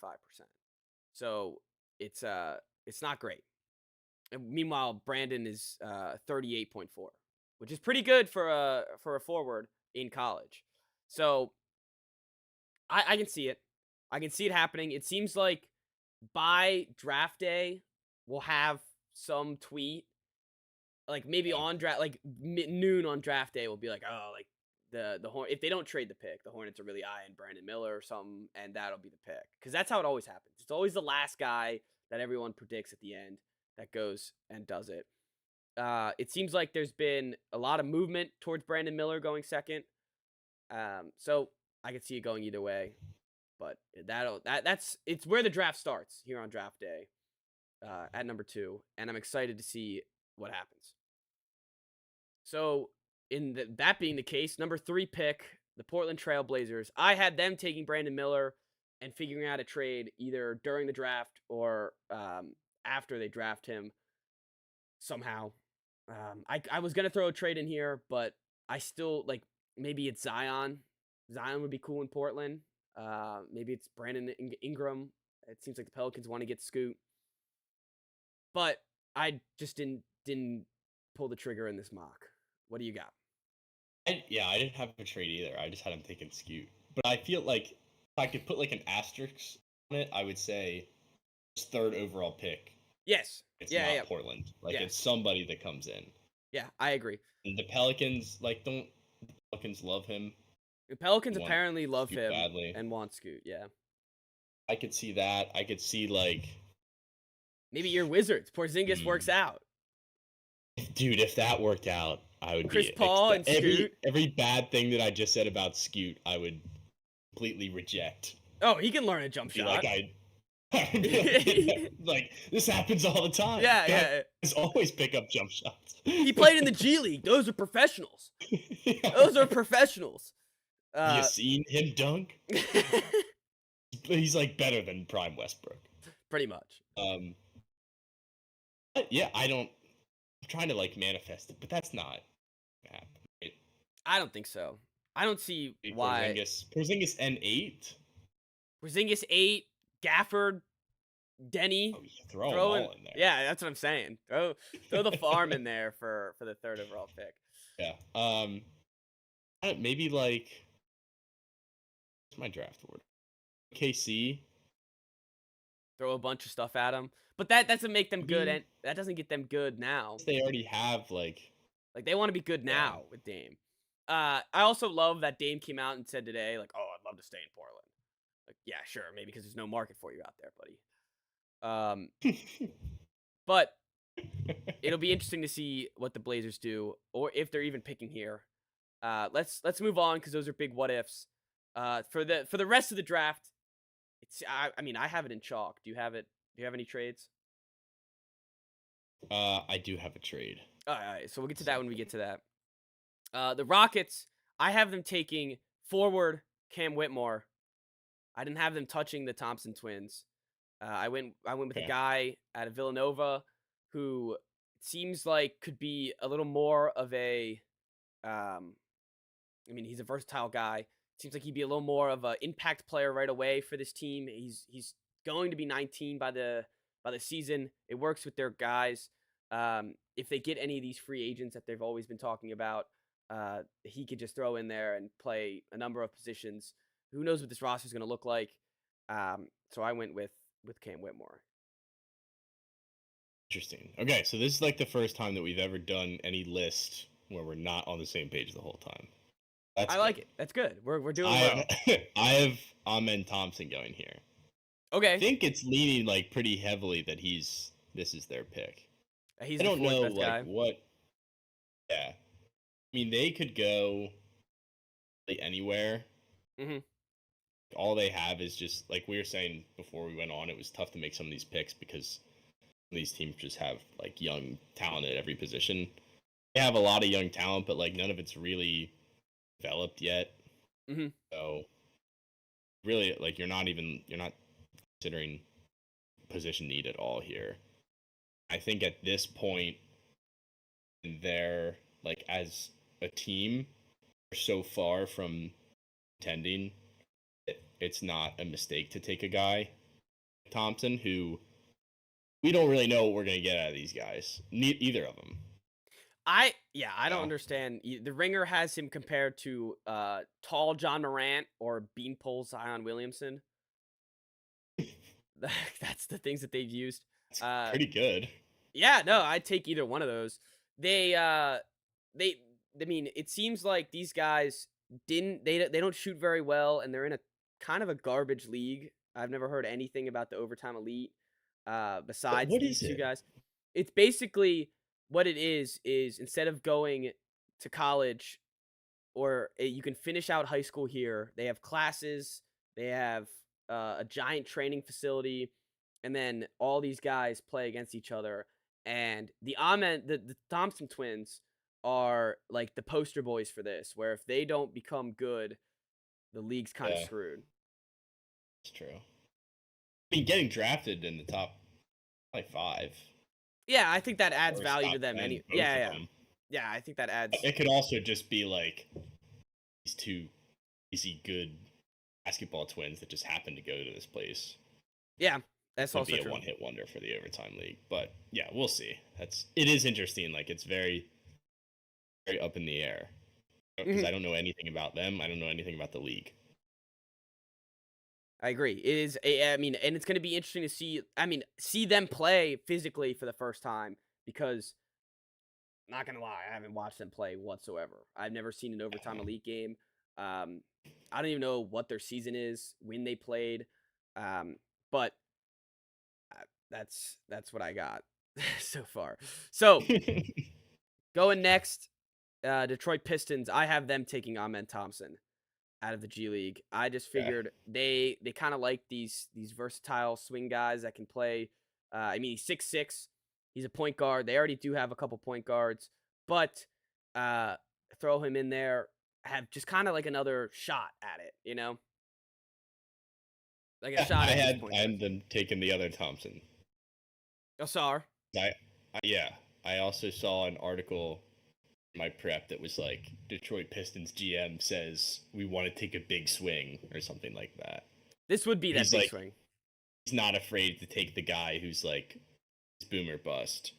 So it's not great. And meanwhile, Brandon is 38.4, which is pretty good for a forward in college. So I can see it. I can see it happening. It seems like by draft day, we'll have some tweet, like maybe on draft, like noon on draft day, we'll be like, oh, like the if they don't trade the pick, the Hornets are really eyeing Brandon Miller or something, and that'll be the pick, because that's how it always happens. It's always the last guy that everyone predicts at the end that goes and does it. It seems like there's been a lot of movement towards Brandon Miller going second. So I could see it going either way. But it's where the draft starts here on draft day at number 2, and I'm excited to see what happens. So that being the case, number 3 pick, the Portland Trail Blazers. I had them taking Brandon Miller and figuring out a trade either during the draft or after they draft him somehow. I was gonna throw a trade in here, but I still like, maybe it's Zion. Zion would be cool in Portland. Maybe it's Brandon Ingram. It seems like the Pelicans want to get Scoot, but I just didn't pull the trigger in this mock. What do you got?
I didn't have a trade either. I just had him taking Scoot, but I feel like if I could put like an asterisk on it, I would say it's 3rd overall pick.
Yes.
It's not Portland. Like, it's somebody that comes in.
Yeah, I agree.
And the Pelicans, like, don't the Pelicans love him?
The Pelicans apparently love
Scoot
him
badly.
and want Scoot, yeah.
I could see that. I could see, like,
maybe your Wizards. Porzingis works out.
Dude, if that worked out, I would
Chris Paul and Scoot.
Every bad thing that I just said about Scoot, I would completely reject.
Oh, he can learn a jump shot.
Like, this happens all the time.
Yeah.
Guys always pick up jump shots.
He played in the G League. Those are professionals. Those are professionals.
You seen him dunk? He's like better than Prime Westbrook.
Pretty much.
But yeah, I'm trying to like manifest it, but that's not happening. Right?
I don't think so. I don't see why.
Porzingis N8.
Porzingis 8. Gafford, Denny.
Oh, throw them all in there.
Yeah, that's what I'm saying. Throw the farm in there for the 3rd overall pick.
Yeah. Maybe like, what's my draft order? KC.
Throw a bunch of stuff at them, but that doesn't make them good, and that doesn't get them good now.
They already have like
they want to be good now with Dame. I also love that Dame came out and said today, like, "Oh, I'd love to stay in Portland." Like, yeah, sure, maybe because there's no market for you out there, buddy. But it'll be interesting to see what the Blazers do, or if they're even picking here. Let's move on because those are big what ifs. For the rest of the draft, I mean, I have it in chalk. Do you have it? Do you have any trades?
I do have a trade.
All right, so we'll get to that when we get to that. The Rockets, I have them taking forward Cam Whitmore. I didn't have them touching the Thompson twins. I went with a guy out of Villanova who seems like could be a little more of a I mean, he's a versatile guy. Seems like he'd be a little more of an impact player right away for this team. He's going to be 19 by the season. It works with their guys. If they get any of these free agents that they've always been talking about, he could just throw in there and play a number of positions. Who knows what this roster is going to look like? So I went with Cam Whitmore.
Interesting. Okay, so this is like the first time that we've ever done any list where we're not on the same page the whole time.
I like it. That's good. We're doing well.
I have Amen Thompson going here.
Okay.
I think it's leaning like pretty heavily that this is their pick.
I
don't know like
guy.
what. Yeah, I mean they could go anywhere.
Mm-hmm.
All they have is just like we were saying before we went on. It was tough to make some of these picks because these teams just have like young talent at every position. They have a lot of young talent, but like none of it's really developed yet.
Mm-hmm.
So really, like you're not considering position need at all here. I think at this point, they're like as a team, they're so far from contending. It's not a mistake to take a guy, Thompson, who we don't really know what we're gonna get out of these guys. Either of them.
I don't understand. The Ringer has him compared to tall John Morant or Beanpole Zion Williamson. That's the things that they've used.
Pretty good.
Yeah, no, I'd take either one of those. I mean, it seems like these guys they don't shoot very well, and they're in a kind of a garbage league. I've never heard anything about the Overtime Elite besides these two guys. It's basically what it is instead of going to college or you can finish out high school here, they have classes, they have a giant training facility, and then all these guys play against each other. And the Thompson twins are like the poster boys for this, where if they don't become good, the league's kind of screwed.
It's true. I mean, getting drafted in the top like 5.
Yeah, I think that adds value to them. Yeah, I think that adds.
It could also just be like these two easy good basketball twins that just happen to go to this place.
Yeah, that's also
true.
Be
a one-hit wonder for the Overtime League, but yeah, we'll see. It is interesting. Like it's very, very up in the air because I don't know anything about them. I don't know anything about the league.
I agree. It is. I mean, and it's going to be interesting to see. I mean, see them play physically for the first time because, not gonna lie, I haven't watched them play whatsoever. I've never seen an Overtime Elite game. I don't even know what their season is, when they played, but that's what I got so far. So going next, Detroit Pistons. I have them taking Amen Thompson out of the G League. I just figured they kind of like these versatile swing guys that can play. I mean, he's 6'6". He's a point guard. They already do have a couple point guards, but throw him in there, have just kind of like another shot at it, you know? Like a shot.
I had them taking the other Thompson.
Oh, sorry.
I also saw an article in my prep that was like Detroit Pistons GM says we want to take a big swing or something like that.
This would be that big swing.
He's not afraid to take the guy who's like boomer bust.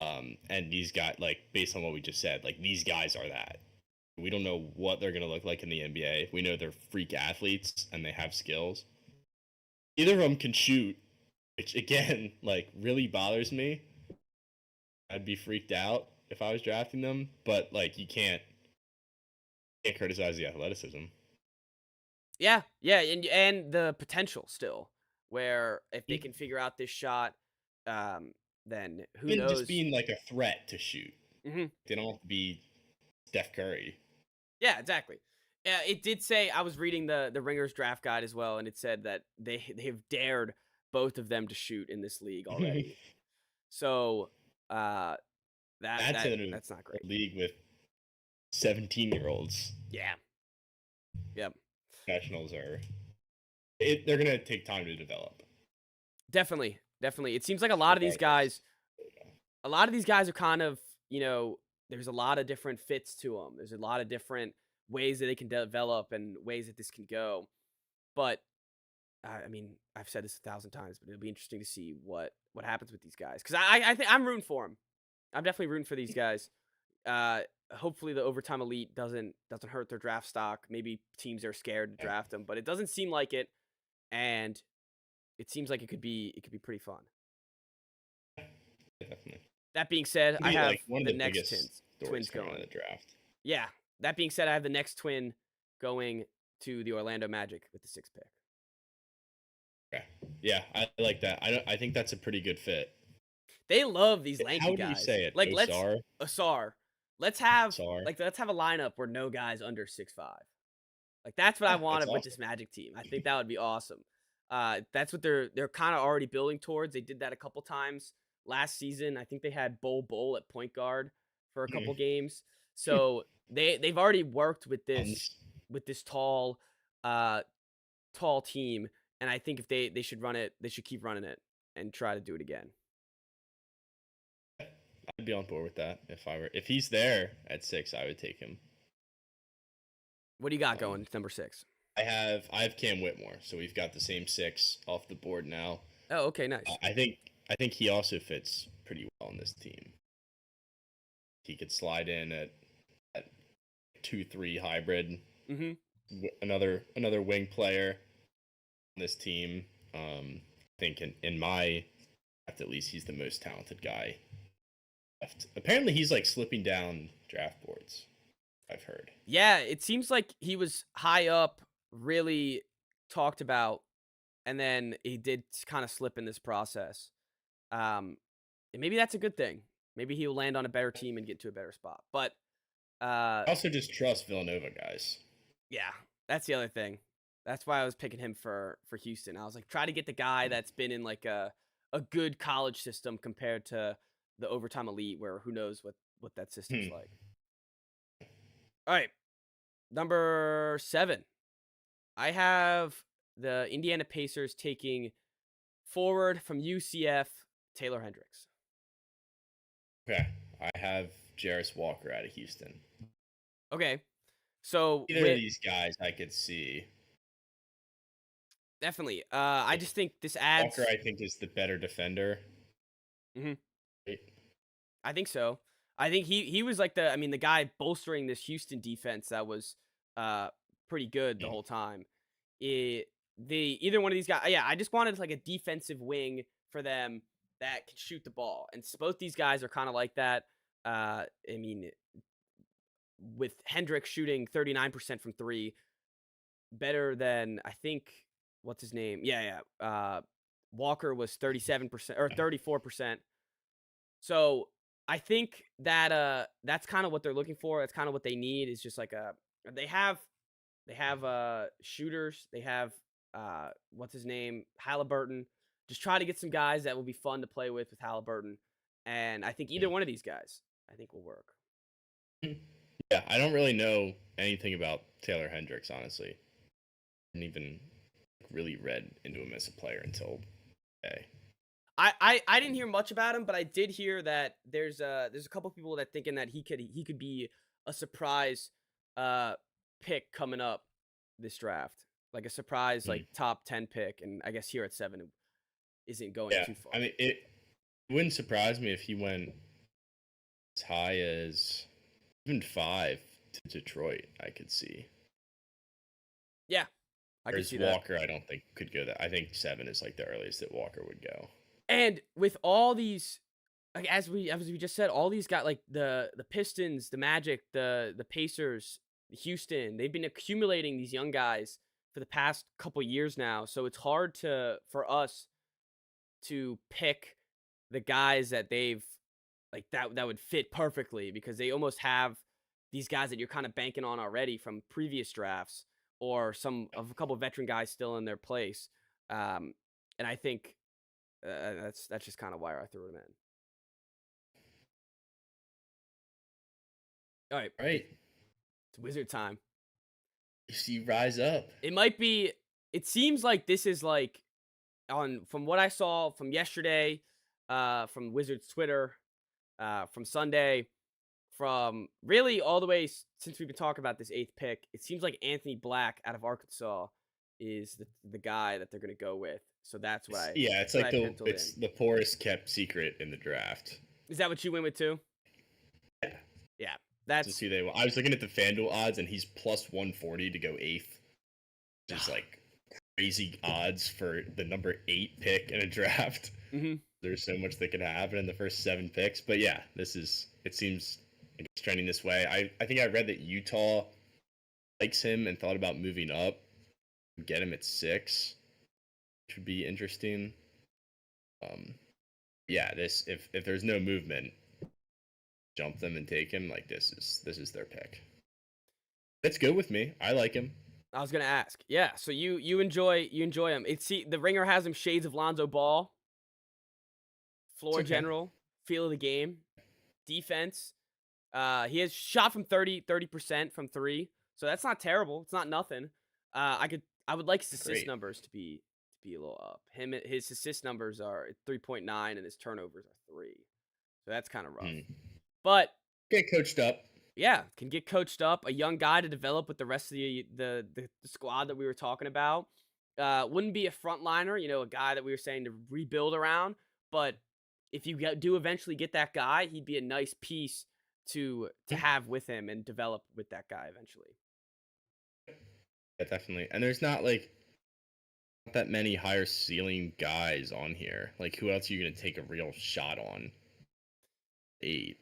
And he's got like based on what we just said, like these guys are that. We don't know what they're gonna look like in the NBA. We know they're freak athletes and they have skills. Either of them can shoot, which again, like really bothers me. I'd be freaked out if I was drafting them, but like you can't criticize the athleticism.
Yeah, yeah, and the potential still, where if they can figure out this shot, um, then who
And just
knows?
being like a threat to shoot.
Hmm.
They don't have to be Steph Curry.
Yeah, exactly. Yeah, it did say I was reading the Ringers draft guide as well, and it said that they've dared both of them to shoot in this league already. So uh,
That's in
that's not
a
great.
league with 17-year-olds.
Yeah. Yep.
Professionals they're gonna take time to develop.
Definitely. Definitely. It seems like a lot of these
Regardless.
guys, are kind of, there's a lot of different fits to them. There's a lot of different ways that they can develop and ways that this can go. But I mean, I've said this 1,000 times, but it'll be interesting to see what happens with these guys because I think I'm rooting for them. I'm definitely rooting for these guys. Uh, Hopefully the overtime elite doesn't hurt their draft stock. Maybe teams are scared to draft them, but it doesn't seem like it, and it seems like it could be pretty fun.
Definitely.
That being said, I have
Like one of
the
the
next
biggest
twins
stories coming out
going.
of the draft.
Yeah. That being said, I have the next twin going to the Orlando Magic with the 6th pick.
Okay. Yeah, I like that. I think that's a pretty good fit.
They love these lanky
How do
guys.
you say it?
Like
Osar?
Asar. Let's have
Osar.
let's have a lineup where no guys under 6'5". Like that's what I wanted with
awesome.
this Magic team. I think that would be awesome. That's what they're kind of already building towards. They did that a couple times last season. I think they had Bull at point guard for a couple games. So they've already worked with this tall team, and I think if they should run it, they should keep running it and try to do it again.
I'd be on board with that if he's there at 6, I would take him.
What do you got going number 6?
I have Cam Whitmore, so we've got the same 6 off the board now.
Oh, okay, nice.
I think he also fits pretty well on this team. He could slide in at 2-3 hybrid.
Mm-hmm.
Another wing player on this team. I think in my draft, at least, he's the most talented guy left. Apparently, he's like slipping down draft boards. I've heard.
Yeah, it seems like he was high up, really talked about, and then he did kind of slip in this process. And maybe that's a good thing. Maybe he'll land on a better team and get to a better spot. But
I also just trust Villanova guys.
Yeah, that's the other thing. That's why I was picking him for Houston. I was like, try to get the guy that's been in like a good college system compared to the overtime elite, where who knows what that system's like. All right, number 7. I have the Indiana Pacers taking forward from UCF, Taylor Hendricks.
Okay, I have Jarris Walker out of Houston.
Okay, so
either of these guys I could see.
Definitely. I just think this adds.
Walker, I think, is the better defender.
Mm-hmm.
Right?
I think so. I think he was like the guy bolstering this Houston defense that was pretty good the whole time. Either one of these guys, yeah, I just wanted like a defensive wing for them that can shoot the ball, and both these guys are kind of like that. I mean, with Hendricks shooting 39% from 3, better than I think what's his name? Yeah. Walker was 37% or 34%. So I think that that's kind of what they're looking for. That's kind of what they need. Is just like they have shooters. They have what's his name? Halliburton. Just try to get some guys that will be fun to play with Halliburton. And I think either one of these guys I think will work.
Yeah, I don't really know anything about Taylor Hendricks, honestly. I didn't even really read into him as a player until today.
I didn't hear much about him, but I did hear that there's a couple people that thinking that he could be a surprise pick coming up this draft, like a surprise like top 10 pick, and I guess here at 7 it isn't going too far.
I mean, it wouldn't surprise me if he went as high as even 5 to Detroit. I could see.
Yeah, I could see that.
Walker, I don't think could go that. I think 7 is like the earliest that Walker would go.
And with all these, like as we just said, all these got like the Pistons, the Magic, the Pacers, Houston. They've been accumulating these young guys for the past couple years now, so it's hard for us to pick the guys that they've like that would fit perfectly because they almost have these guys that you're kind of banking on already from previous drafts or a couple of veteran guys still in their place. And I think that's just kind of why I threw him in. All right.
Right.
It's Wizard time.
You see, rise up.
It seems like this is like from what I saw from yesterday, from Wizards Twitter, from Sunday, from really all the way since we've been talking about this 8th pick, it seems like Anthony Black out of Arkansas is the guy that they're going to go with. So that's why.
It's like the poorest kept secret in the draft.
Is that what you went with too?
Yeah.
Yeah. That's
who they want. I was looking at the FanDuel odds, and he's plus 140 to go 8th. Just like crazy odds for the number 8 pick in a draft.
Mm-hmm.
There's so much that could happen in the first 7 picks. But yeah, it seems like it's trending this way. I think I read that Utah likes him and thought about moving up, get him at 6, which would be interesting. Yeah, if there's no movement, jump them and take him. Like this is their pick. That's good with me. I like him.
I was gonna ask. Yeah, so you enjoy him. The Ringer has him shades of Lonzo Ball. Floor general, feel of the game, defense. He has shot from 30% from 3, so that's not terrible. It's not nothing. I would like his assist numbers to be a little up. His assist numbers are 3.9 and his turnovers are 3, so that's kind of rough. But
get coached up.
Yeah, can get coached up. A young guy to develop with the rest of the squad that we were talking about. Wouldn't be a frontliner, a guy that we were saying to rebuild around. But if you do eventually get that guy, he'd be a nice piece to have with him and develop with that guy eventually.
Yeah, definitely. And there's not that many higher ceiling guys on here. Like, who else are you going to take a real shot on? 8.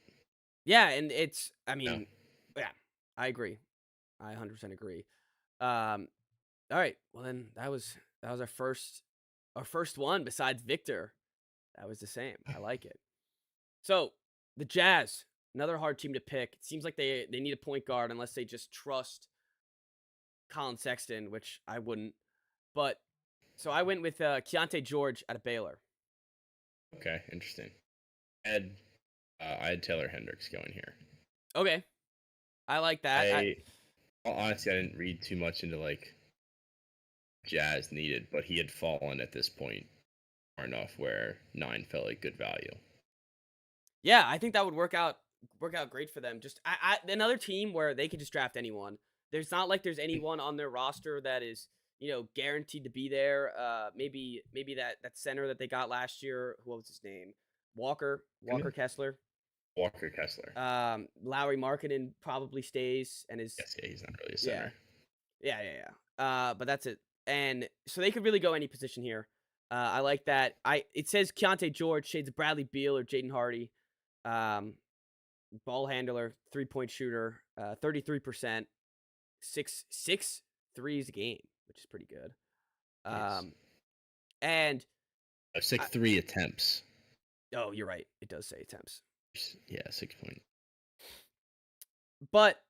Yeah, and yeah, I agree. I 100% agree. All right, well then that was our first one besides Victor. That was the same. I like it. So the Jazz, another hard team to pick. It seems like they need a point guard unless they just trust Colin Sexton, which I wouldn't. But so I went with Keontae George out of Baylor.
Okay, interesting. I had Taylor Hendricks going here.
Okay, I like that.
Honestly, I didn't read too much into Jazz needed, but he had fallen at this point far enough where 9 felt like good value.
Yeah, I think that would work out great for them. Just another team where they could just draft anyone. There's not like there's anyone on their roster that is guaranteed to be there. Maybe that center that they got last year. What was his name? Walker Kessler.
Walker Kessler.
Lauri Markkanen probably stays and is.
Yes, yeah, he's not really a center.
Yeah. But that's it. And so they could really go any position here. I like that. It says Keontae George, shades of Bradley Beal or Jaden Hardy. Ball handler, 3-point shooter, 33%, 6 threes a game, which is pretty good.
Nice.
And
6 attempts.
Oh, you're right. It does say attempts.
Yeah, 6 point.
But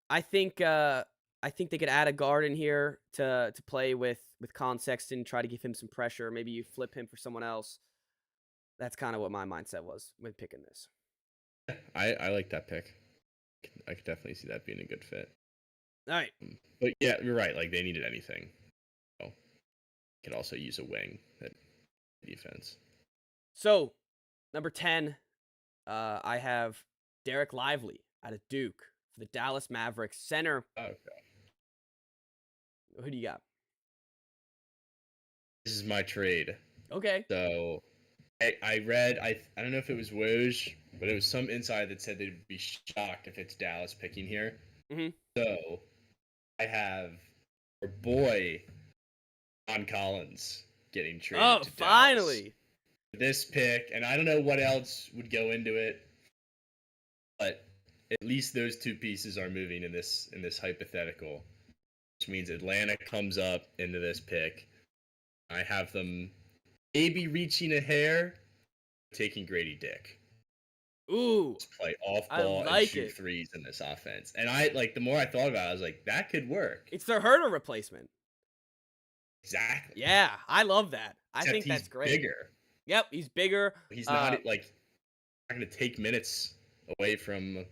I think they could add a guard in here to play with Colin Sexton, try to give him some pressure. Maybe you flip him for someone else. That's kind of what my mindset was with picking this.
I like that pick. I could definitely see that being a good fit.
All right.
But yeah, you're right. Like, they needed anything. So, could also use a wing at defense.
So, number 10, I have Derek Lively out of Duke for the Dallas Mavericks center.
Okay.
Who do you got?
This is my trade.
Okay.
So I read, I don't know if it was Woj, but it was some insider that said they'd be shocked if it's Dallas picking here.
Mm-hmm.
So I have our boy John Collins getting traded.
Oh,
to
finally!
Dallas. This pick, and I don't know what else would go into it, but at least those 2 pieces are moving in this hypothetical. which means Atlanta comes up into this pick. I have them maybe reaching a hair, taking Grady Dick.
Ooh,
just play off ball and shoot threes in this offense. And the more I thought about it, I was like, that could work.
It's their Herter replacement.
Exactly.
Yeah, I love that. I think that's great.
Bigger.
Yep, he's bigger.
He's not not going to take minutes away from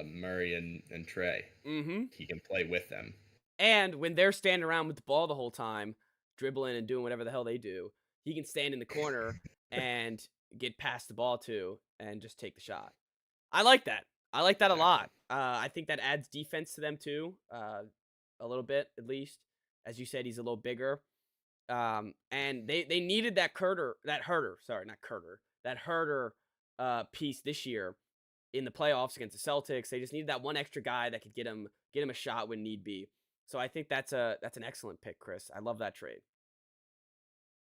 Murray and Trey.
Mm-hmm.
He can play with them.
And when they're standing around with the ball the whole time, dribbling and doing whatever the hell they do, he can stand in the corner and get past the ball to and just take the shot. I like that. I like that a lot. I think that adds defense to them too, a little bit at least. As you said, he's a little bigger. And they needed that Herter piece this year in the playoffs against the Celtics. They just needed that one extra guy that could get him a shot when need be. So I think that's an excellent pick, Chris. I love that trade.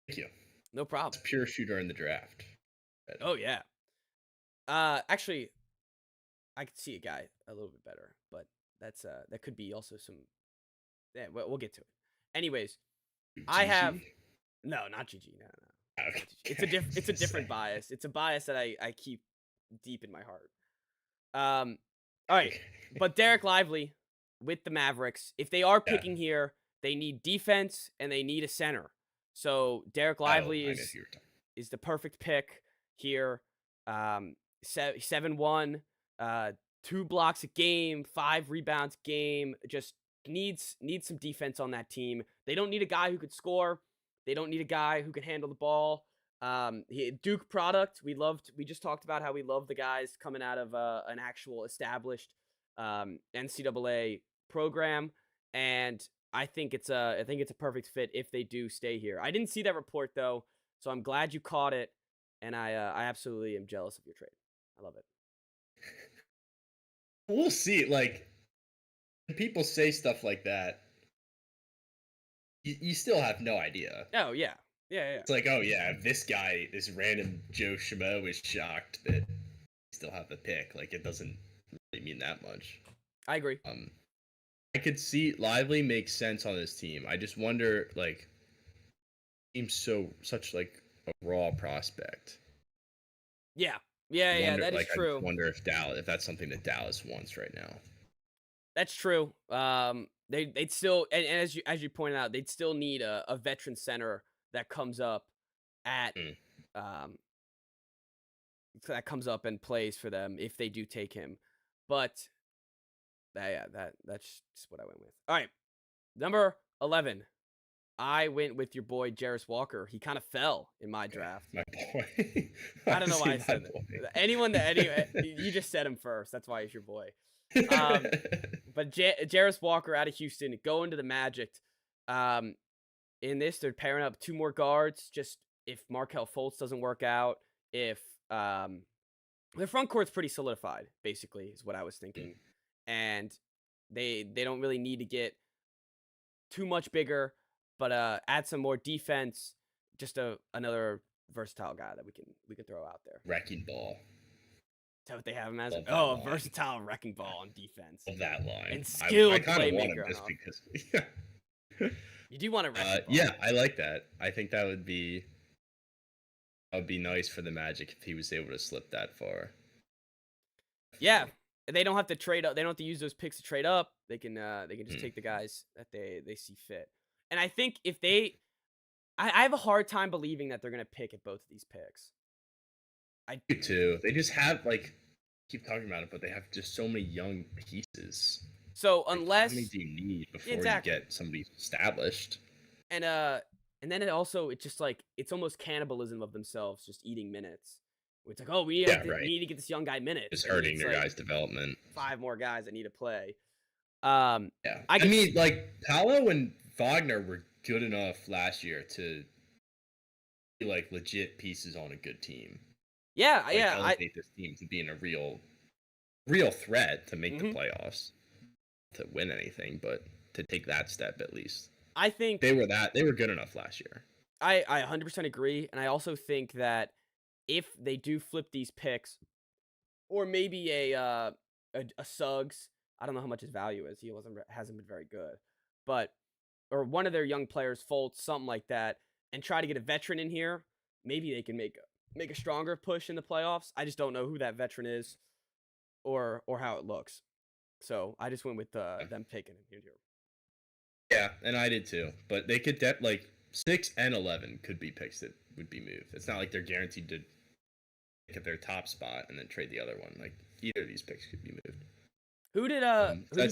Thank you.
No problem.
It's pure shooter in the draft.
Oh yeah. Actually, I could see a guy a little bit better, but that could be also some. Yeah, we'll get to it. Anyways,
GG?
I have not GG. No.
Okay.
It's a different bias. It's a bias that I keep deep in my heart. All right, but Derek Lively with the Mavericks. If they are picking here, they need defense and they need a center. So Derek Lively is the perfect pick here. 7-1, 2 blocks a game, 5 rebounds a game. Just needs some defense on that team. They don't need a guy who could score. They don't need a guy who can handle the ball. Duke product. We just talked about how we love the guys coming out of an actual established NCAA program, and I think it's a perfect fit if they do stay here. I didn't see that report though, so I'm glad you caught it, and I absolutely am jealous of your trade. I love it.
We'll see. Like, when people say stuff like that, you still have no idea.
Oh yeah.
It's like, oh yeah, this random Joe Schmo is shocked that you still have the pick. Like, it doesn't really mean that much.
I agree.
I could see Lively makes sense on this team. I just wonder, like, seems such a raw prospect.
Yeah, that is true.
I wonder if that's something that Dallas wants right now.
That's true. They'd still, and as you pointed out, they'd still need a veteran center that comes up that comes up and plays for them if they do take him. But that's just what I went with. All right, number 11. I went with your boy Jarris Walker. He kind of fell in my draft.
My boy.
I don't know why I said that. You just said him first. That's why he's your boy. But Jarris Walker out of Houston going to the Magic. In this, they're pairing up 2 more guards. Just if Markelle Fultz doesn't work out, if their front court's pretty solidified, basically, is what I was thinking, and they don't really need to get too much bigger, but add some more defense. Just another versatile guy that we can throw out there.
Wrecking ball.
Is that what they have him as? A versatile wrecking ball on defense.
Love that line.
And skilled
I kind of want
playmaker.
him just because.
You do want to wrecking ball.
Yeah, I like that. I think that would be nice for the Magic if he was able to slip that far.
Yeah, they don't have to trade up. They don't have to use those picks to trade up. They can just take the guys that they see fit. And I think if I have a hard time believing that they're going to pick at both of these picks.
I do too. They just have keep talking about it, but they have just so many young pieces.
So unless
how many do you need before you get somebody established?
And then it's just it's almost cannibalism of themselves, just eating minutes. It's like, oh, we need to get this young guy minutes.
It's hurting their guys' development.
5 more guys that need to play.
I mean, Paolo and Wagner were good enough last year to be legit pieces on a good team.
Yeah,
elevate this team to being a real threat to make the playoffs, to win anything, but to take that step at least.
I think
they were good ugh last year.
I 100% agree, and I also think that if they do flip these picks, or maybe a Suggs, I don't know how much his value is. He hasn't been very good. or one of their young players, Fultz, something like that, and try to get a veteran in here. Maybe they can make a stronger push in the playoffs. I just don't know who that veteran is, or how it looks. So I just went with them taking him here.
Yeah, and I did too. But they could 6 and 11 could be picks that would be moved. It's not like they're guaranteed to pick at their top spot and then trade the other one. Like either of these picks could be moved.
Who did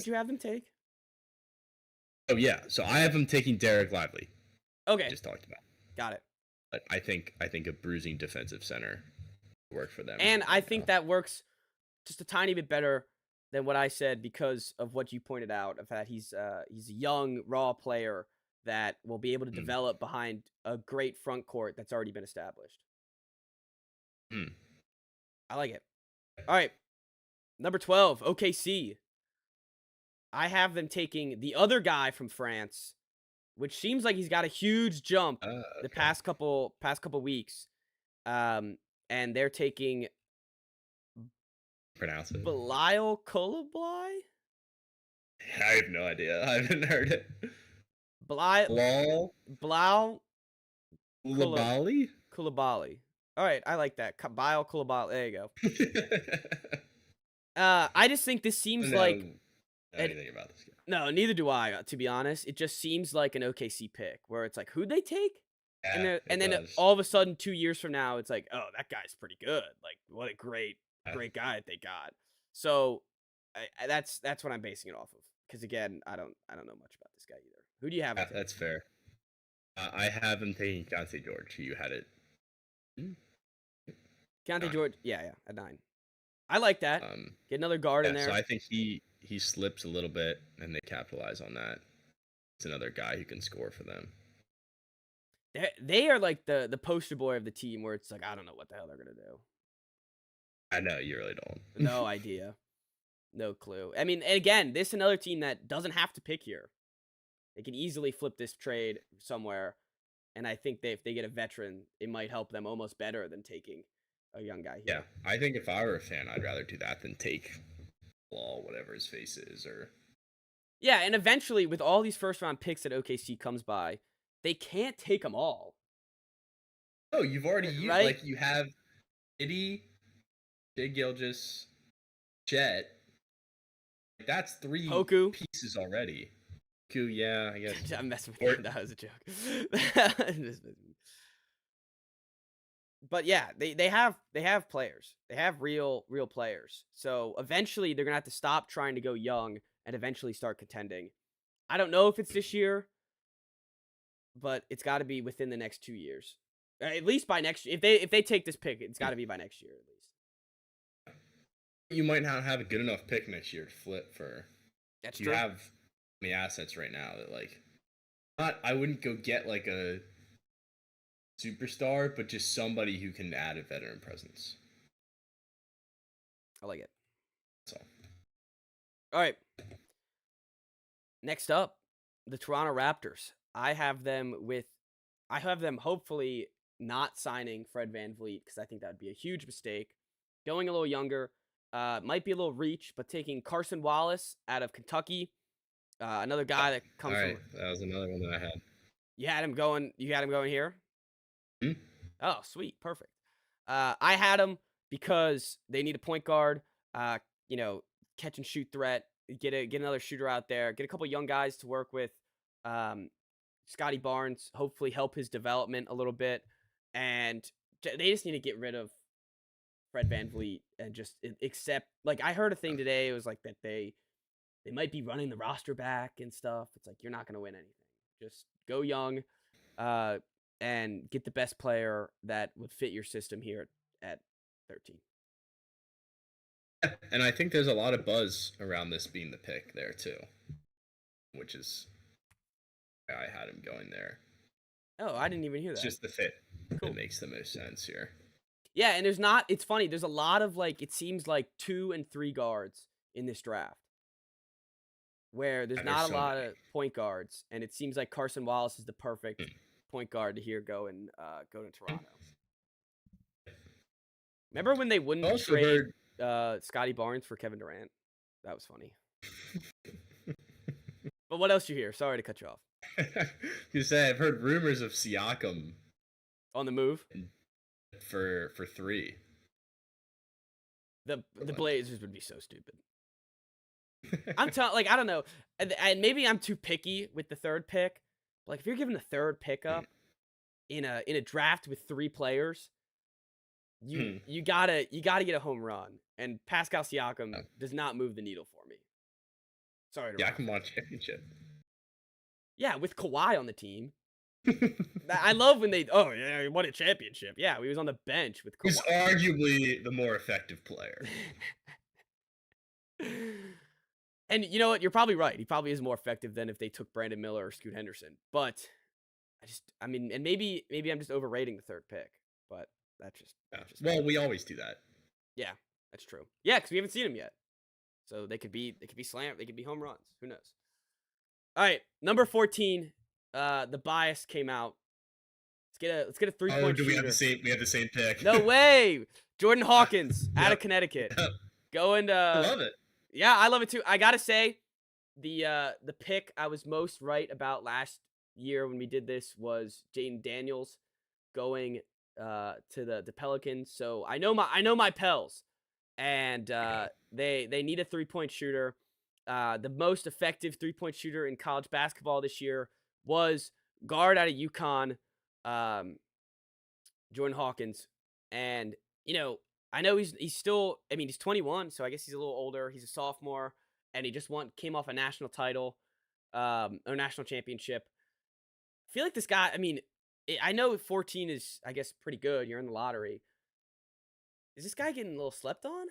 you have them take?
Oh yeah, so I have them taking Derek Lively.
Okay,
just talked about.
Got it.
But I think a bruising defensive center would work for them.
And I think that works just a tiny bit better than what I said because of what you pointed out of that he's a young raw player that will be able to develop behind a great front court that's already been established. I like it. All right. Number 12, OKC. I have them taking the other guy from France, which seems like he's got a huge jump the past couple weeks. And they're taking
pronounce it.
Belial Coulibaly?
I have no idea. I haven't heard it.
Belial
Coulibaly?
All right, I like that. Belial Coulibaly. There you go. I just think this seems like
anything about this guy.
No, neither do I, to be honest. It just seems like an OKC pick where it's like, who'd they take?
Yeah,
and then all of a sudden 2 years from now, it's like, oh, that guy's pretty good. Like, what a great guy that they got. So that's what I'm basing it off of. Because again, I don't know much about this guy either. Who do you have?
That's fair. I have him taking Keontae George. You had it.
Keontae George, yeah, at 9. I like that. Get another guard in there.
So I think he slips a little bit, and they capitalize on that. It's another guy who can score for them.
They are like the poster boy of the team, where it's like I don't know what the hell they're gonna do.
I know you really don't.
No idea, no clue. I mean, again, this is another team that doesn't have to pick here. They can easily flip this trade somewhere, and I think if they get a veteran, it might help them almost better than taking a young guy here.
Yeah, I think if I were a fan, I'd rather do that than take Law, whatever his face is, or
yeah. And eventually, with all these first-round picks that OKC comes by, they can't take them all.
Oh, you've already used
right?
Like you have Itty, Jay Gilgeous, Jet. That's 3
Poku.
pieces already. Poku, yeah, I guess.
I'm messing with you. That was a joke. But yeah, they have players. They have real players. So eventually they're gonna have to stop trying to go young and eventually start contending. I don't know if it's this year, but it's got to be within the next 2 years. At least by next year. If they take this pick, it's got to be by next year at least.
You might not have a good enough pick next year to flip for.
That's
you
true.
You have the assets right now that I wouldn't go get like a superstar, but just somebody who can add a veteran presence.
I like it.
That's
all right. Next up, the Toronto Raptors. I have them hopefully not signing Fred VanVleet because I think that would be a huge mistake. Going a little younger, might be a little reach, but taking Carson Wallace out of Kentucky, another guy that comes from.
That was another one that I had.
You had him going here?
Mm-hmm.
Oh, sweet. Perfect. I had him because they need a point guard, catch and shoot threat, get another shooter out there, get a couple young guys to work with. Scotty Barnes, hopefully help his development a little bit. And they just need to get rid of Fred VanVleet and just accept, like, I heard a thing today. It was like that they might be running the roster back and stuff. It's like, you're not going to win anything. Just go young and get the best player that would fit your system here at 13.
And I think there's a lot of buzz around this being the pick there too, which is I had him going there.
Oh, I didn't even hear that.
It's just the fit.
Cool.
It makes the most sense here.
Yeah, and it's funny, there's a lot of it seems like 2 and 3 guards in this draft. Where there's not a lot of point guards, and it seems like Carson Wallace is the perfect point guard to go to Toronto. Remember when they wouldn't trade Scotty Barnes for Kevin Durant? That was funny. But what else you hear? Sorry to cut you off.
You say I've heard rumors of Siakam
On the move
for 3.
the Blazers would be so stupid. I'm telling, like, I don't know, and maybe I'm too picky with the 3rd pick. Like, if you're giving the 3rd pick up in a draft with 3 players, you gotta get a home run, and Pascal Siakam does not move the needle for me. Sorry to
Siakam won a championship.
Yeah, with Kawhi on the team. I love when they he won a championship. Yeah, he was on the bench with Kawhi.
He's arguably the more effective player.
And you know what? You're probably right. He probably is more effective than if they took Brandon Miller or Scoot Henderson. But I mean, and maybe I'm just overrating the 3rd pick. But that's just
well, we always do that.
Yeah, that's true. Yeah, because we haven't seen him yet. So they could be slammed. They could be home runs. Who knows? All right, number 14. The bias came out. Let's get a 3-point shooter.
We have the same pick?
No way. Jordan Hawkins out of Connecticut. Going to.
I love it.
Yeah, I love it too. I gotta say, the pick I was most right about last year when we did this was Jaden Daniels going to the Pelicans. So I know my Pels, and they need a 3-point shooter. The most effective 3-point shooter in college basketball this year was guard out of UConn, Jordan Hawkins. And, I know he's still, he's 21, so I guess he's a little older. He's a sophomore, and he just came off a national title, or national championship. I feel like this guy, I know 14 is, I guess, pretty good. You're in the lottery. Is this guy getting a little slept on?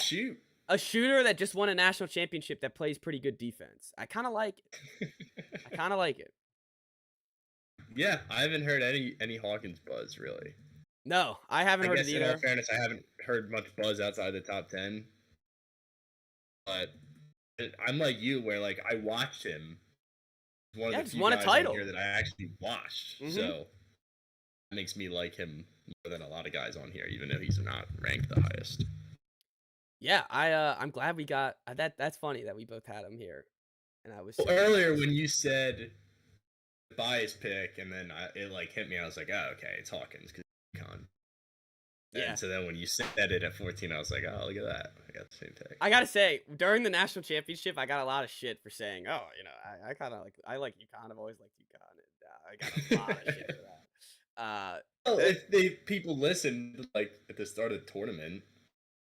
Shoot.
A shooter that just won a national championship that plays pretty good defense. I kind of like it.
Yeah, I haven't heard any Hawkins buzz, really.
No, I haven't heard it either.
In all fairness, I haven't heard much buzz outside the top 10. But I'm like you, where like I watched him. One of the few guys on here that I actually watched. Mm-hmm. So that makes me like him more than a lot of guys on here, even though he's not ranked the highest.
Yeah, I'm glad we got that. That's funny that we both had him here, and I was
earlier when you said the bias pick, and then it like hit me. I was like, oh, okay, it's Hawkins because UConn. Yeah. And so then when you said it at 14, I was like, oh, look at that, I got the same pick.
I gotta say, during the national championship, I got a lot of shit for saying, oh, I kind of like UConn. I've always liked UConn. And, I got a lot of shit for that.
Well, if people listened like at the start of the tournament.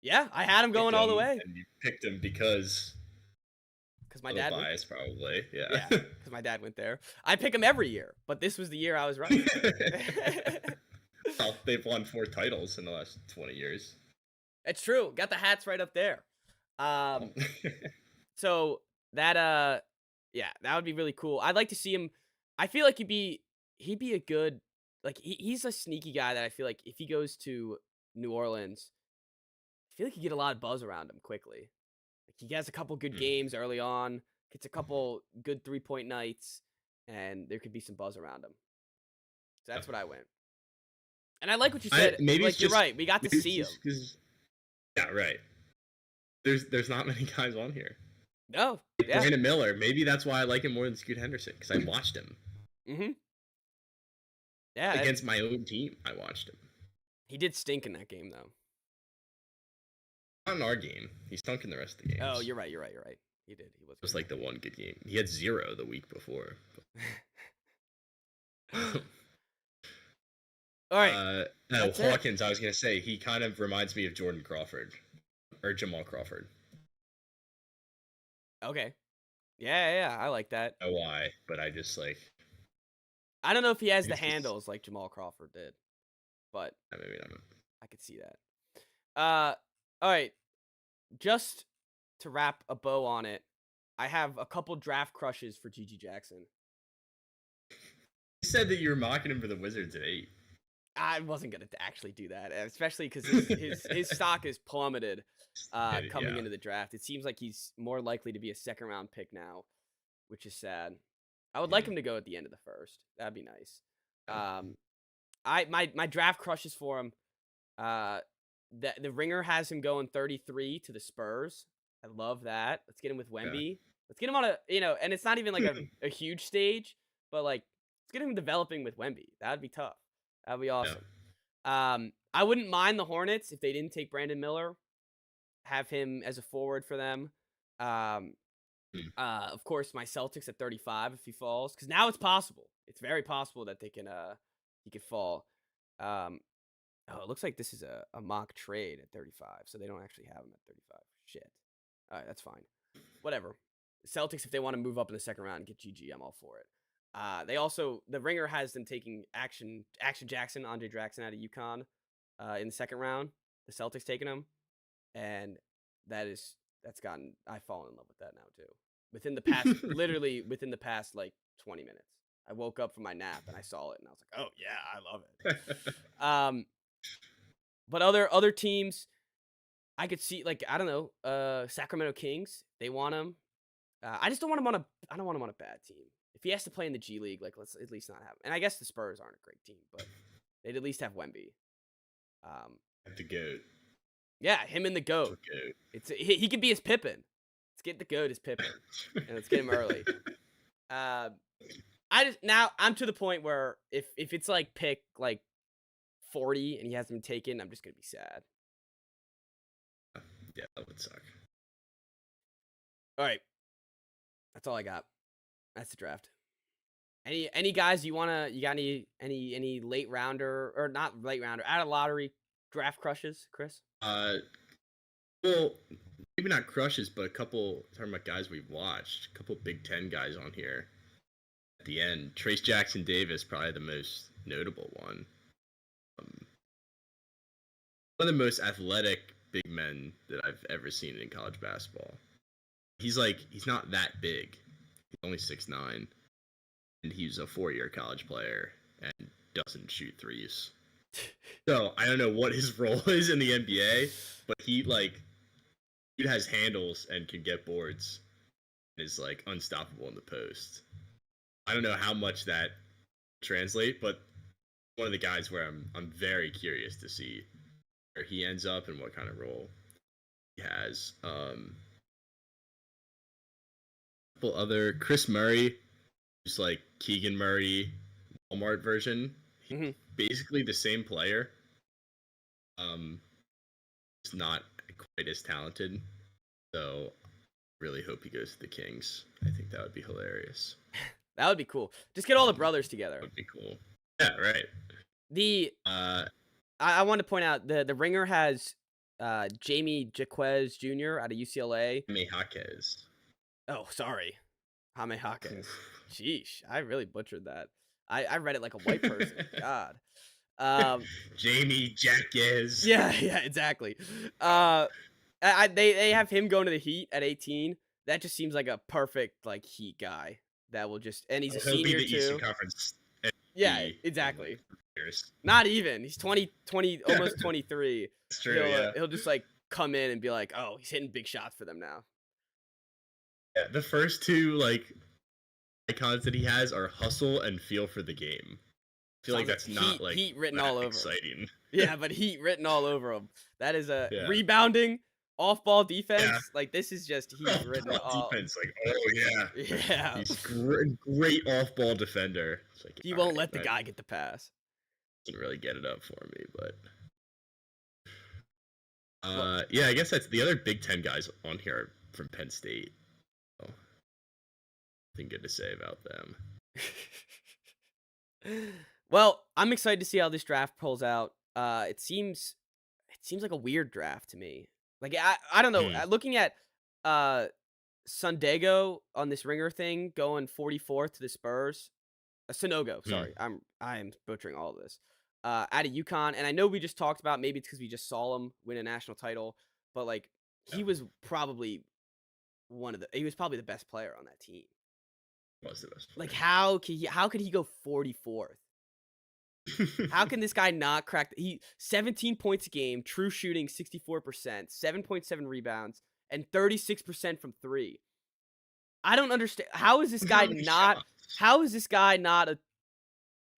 Yeah, I had him going all the way.
And you picked him because
my dad
bias, probably. Yeah.
Yeah, because my dad went there. I pick him every year, but this was the year I was right.
Well, they've won 4 titles in the last 20 years.
It's true. Got the hats right up there. So that that would be really cool. I'd like to see him. I feel like he'd be a good, like he's a sneaky guy that I feel like if he goes to New Orleans, I feel like he get a lot of buzz around him quickly. Like he has a couple good games early on, gets a couple good 3-point nights, and there could be some buzz around him. So that's what I went. And I like what you said. Maybe like, you're right. We got to see him.
Yeah, right. There's not many guys on here.
No.
Yeah. Brandon Miller. Maybe that's why I like him more than Scoot Henderson, because I watched him.
Mm-hmm. Yeah.
Against my own team, I watched him.
He did stink in that game, though.
Not in our game. He stunk in the rest of the games.
Oh, you're right. He did. He was.
It was like the one good game. He had 0 the week before.
All right.
No, Hawkins, I was going to say, he kind of reminds me of Jordan Crawford. Or Jamal Crawford.
Okay. Yeah, I like that.
I don't know why, but I just like...
I don't know if he has the handles like Jamal Crawford did, but
maybe not.
I could see that. All right. Just to wrap a bow on it, I have a couple draft crushes for Gigi Jackson.
You said that you were mocking him for the Wizards at 8.
I wasn't going to actually do that, especially because his stock is plummeted coming into the draft. It seems like he's more likely to be a second-round pick now, which is sad. I would like him to go at the end of the first. That'd be nice. My draft crushes for him. The Ringer has him going 33 to the Spurs. I love that. Let's get him with Wemby. Let's get him on and it's not even like a huge stage, but like let's get him developing with Wemby. That would be tough. That would be awesome. I wouldn't mind the Hornets if they didn't take Brandon Miller, have him as a forward for them. Of course, my Celtics at 35 if he falls, because now it's possible. It's very possible that he could fall. It looks like this is a mock trade at 35, so they don't actually have him at 35. Shit. All right, that's fine. Whatever. Celtics, if they want to move up in the second round and get GG, I'm all for it. The Ringer has them taking Action Jackson, Andre Jackson out of UConn in the second round. The Celtics taking him, and that's gotten I've fallen in love with that now too. Literally within the past like 20 minutes, I woke up from my nap and I saw it and I was like, oh yeah, I love it. But other teams, I could see like I don't know, Sacramento Kings. They want him. I just don't want him on I don't want him on a bad team. If he has to play in the G League, like let's at least not have him. And I guess the Spurs aren't a great team, but they'd at least have Wemby.
The GOAT.
Yeah, him and the GOAT. He could be his Pippen. Let's get the GOAT as Pippen, and let's get him early. I'm to the point where if it's like pick like 40 and he hasn't been taken, I'm just gonna be sad.
Yeah, that would suck.
All right, that's all I got. That's the draft. Any guys you got any late rounder or not late rounder out of lottery draft crushes, Chris?
Well, maybe not crushes, but a couple talking about guys we've watched. A couple Big Ten guys on here. At the end, Trace Jackson Davis, probably the most notable one. One of the most athletic big men that I've ever seen in college basketball. He's not that big. He's only 6'9", and he's a 4-year college player and doesn't shoot threes. So I don't know what his role is in the NBA, but he has handles and can get boards and is like unstoppable in the post. I don't know how much that translate, but one of the guys where I'm very curious to see where he ends up and what kind of role he has. Couple other Chris Murray, who's like Keegan Murray, Walmart version. He's basically the same player. He's not quite as talented, so really hope he goes to the Kings. I think that would be hilarious.
That would be cool. Just get all the brothers together.
That would be cool. Yeah, right.
I want to point out the Ringer has Jamie Jaquez Jr. out of UCLA.
Jaime Jaquez.
Oh, sorry. Jaime Jaquez. Sheesh, I really butchered that. I read it like a white person. God.
Jamie Jaquez.
Yeah, exactly. They have him going to the Heat at 18. That just seems like a perfect like Heat guy that will just, and he's a senior
be the
too.
Eastern Conference.
Yeah, exactly. Not even. He's 20 almost 23.
That's true.
He'll just like come in and be like, oh, he's hitting big shots for them now.
Yeah, the first two like icons that he has are hustle and feel for the game. I feel like that's not like
Heat written all over
exciting.
Yeah, but Heat written all over him. That is rebounding, off-ball defense. Yeah. Like this is just Heat written all
defense. Like
yeah,
he's great off-ball defender. It's like,
he won't let the guy get the pass.
Doesn't really get it up for me, but yeah, I guess that's the other Big Ten guys on here from Penn State. So, nothing good to say about them.
Well, I'm excited to see how this draft pulls out. It seems like a weird draft to me. Like I don't know. Looking at Sundego on this Ringer thing going 44th to the Spurs. Sonogo, sorry. I am butchering all of this. Out of UConn, and I know we just talked about maybe it's because we just saw him win a national title, but like he was probably the best player on that team.
Was the best player.
Like how could he go 44th? How can this guy not crack? 17 points a game, true shooting 64%, 7.7 rebounds, and 36% from three. I don't understand. How is this guy not a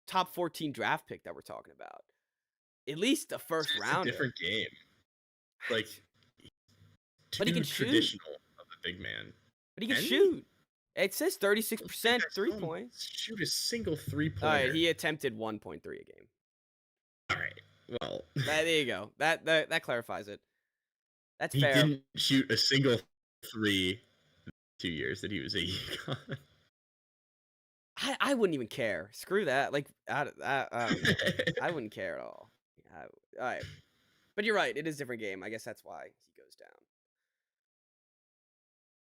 top 14 draft pick that we're talking about? At least a first rounder.
Different game. Like,
but he can
traditional.
shoot.
big man.
But he can shoot. It says 36% 3-point.
Shoot a single 3-pointer.
All right, he attempted 1.3 a game.
All right. Well,
there you go. That clarifies it. That's fair.
He didn't shoot a single 3 2 years that he was at UConn.
I wouldn't even care. Screw that. Like I wouldn't care at all. All right. But you're right. It is a different game. I guess that's why he goes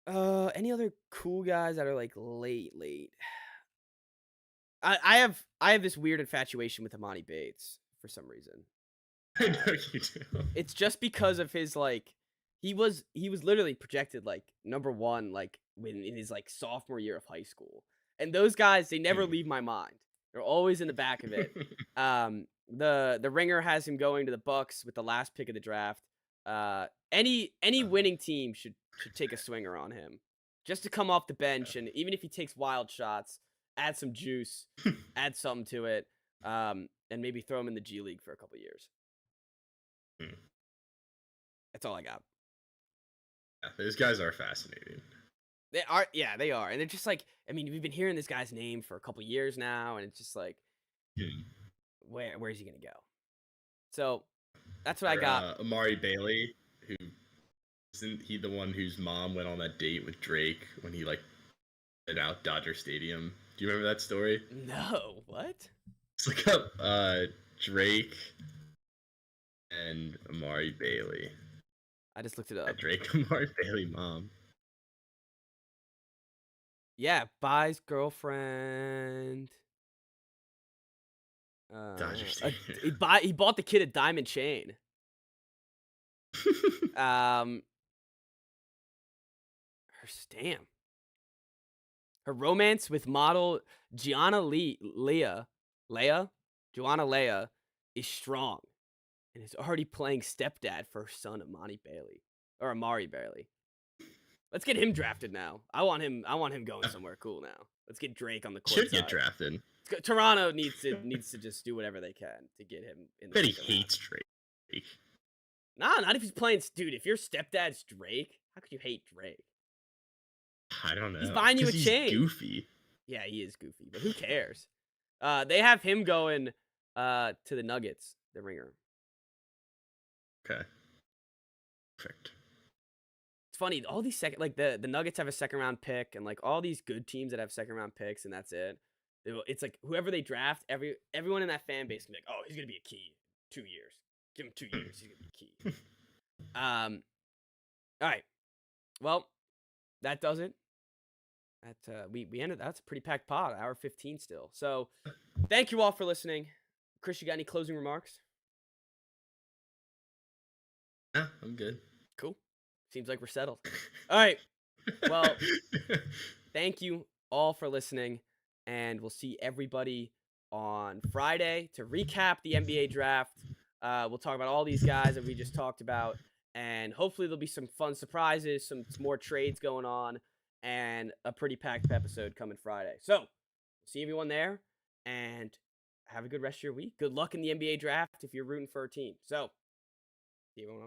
down. Any other cool guys that are like late? I have this weird infatuation with Imani Bates for some reason.
I know you do.
It's just because of his like he was literally projected like number 1 like in his like sophomore year of high school. And those guys, they never leave my mind. They're always in the back of it. The Ringer has him going to the Bucks with the last pick of the draft. Any winning team should take a swinger on him, just to come off the bench, and even if he takes wild shots, add some juice, add something to it, and maybe throw him in the G League for a couple years. That's all I got.
Yeah, those guys are fascinating.
They are, yeah, they are, and they're just like, I mean, we've been hearing this guy's name for a couple years now, and it's just like, where's he gonna go? So that's what I got.
Amari Bailey, who isn't he the one whose mom went on that date with Drake when he like at out Dodger Stadium? Do you remember that story?
No, what?
Let's look up Drake and Amari Bailey.
I just looked it up.
Drake Amari Bailey mom.
Yeah, buys girlfriend.
Dodger Stadium.
He bought the kid a diamond chain. Her romance with model Gianna Leah is strong, and is already playing stepdad for her son Amari Bailey. Let's get him drafted now. I want him going somewhere cool now. Let's get Drake on the court.
Should get drafted.
Toronto needs to just do whatever they can to get him in the
bet he hates Drake.
Nah, not if he's playing. Dude, if your stepdad's Drake, how could you hate Drake?
I don't know.
He's buying you a chain.
Goofy.
Yeah, he is goofy, but who cares? They have him going to the Nuggets, the Ringer.
Okay. Perfect.
It's funny, all these the Nuggets have a second round pick, and like all these good teams that have second round picks, and that's it. It's like whoever they draft, everyone in that fan base can be like, oh, he's gonna be a key. 2 years. Give him 2 years. He's gonna be a key. All right. Well, that does it. We ended. That's a pretty packed pod. Hour 15 still. So, thank you all for listening. Chris, you got any closing remarks?
Yeah, I'm good.
Cool. Seems like we're settled. All right. Well, thank you all for listening, and we'll see everybody on Friday to recap the NBA draft. We'll talk about all these guys that we just talked about, and hopefully there'll be some fun surprises, some more trades going on, and a pretty packed episode coming Friday. So, see everyone there, and have a good rest of your week. Good luck in the NBA draft if you're rooting for a team. So, see everyone on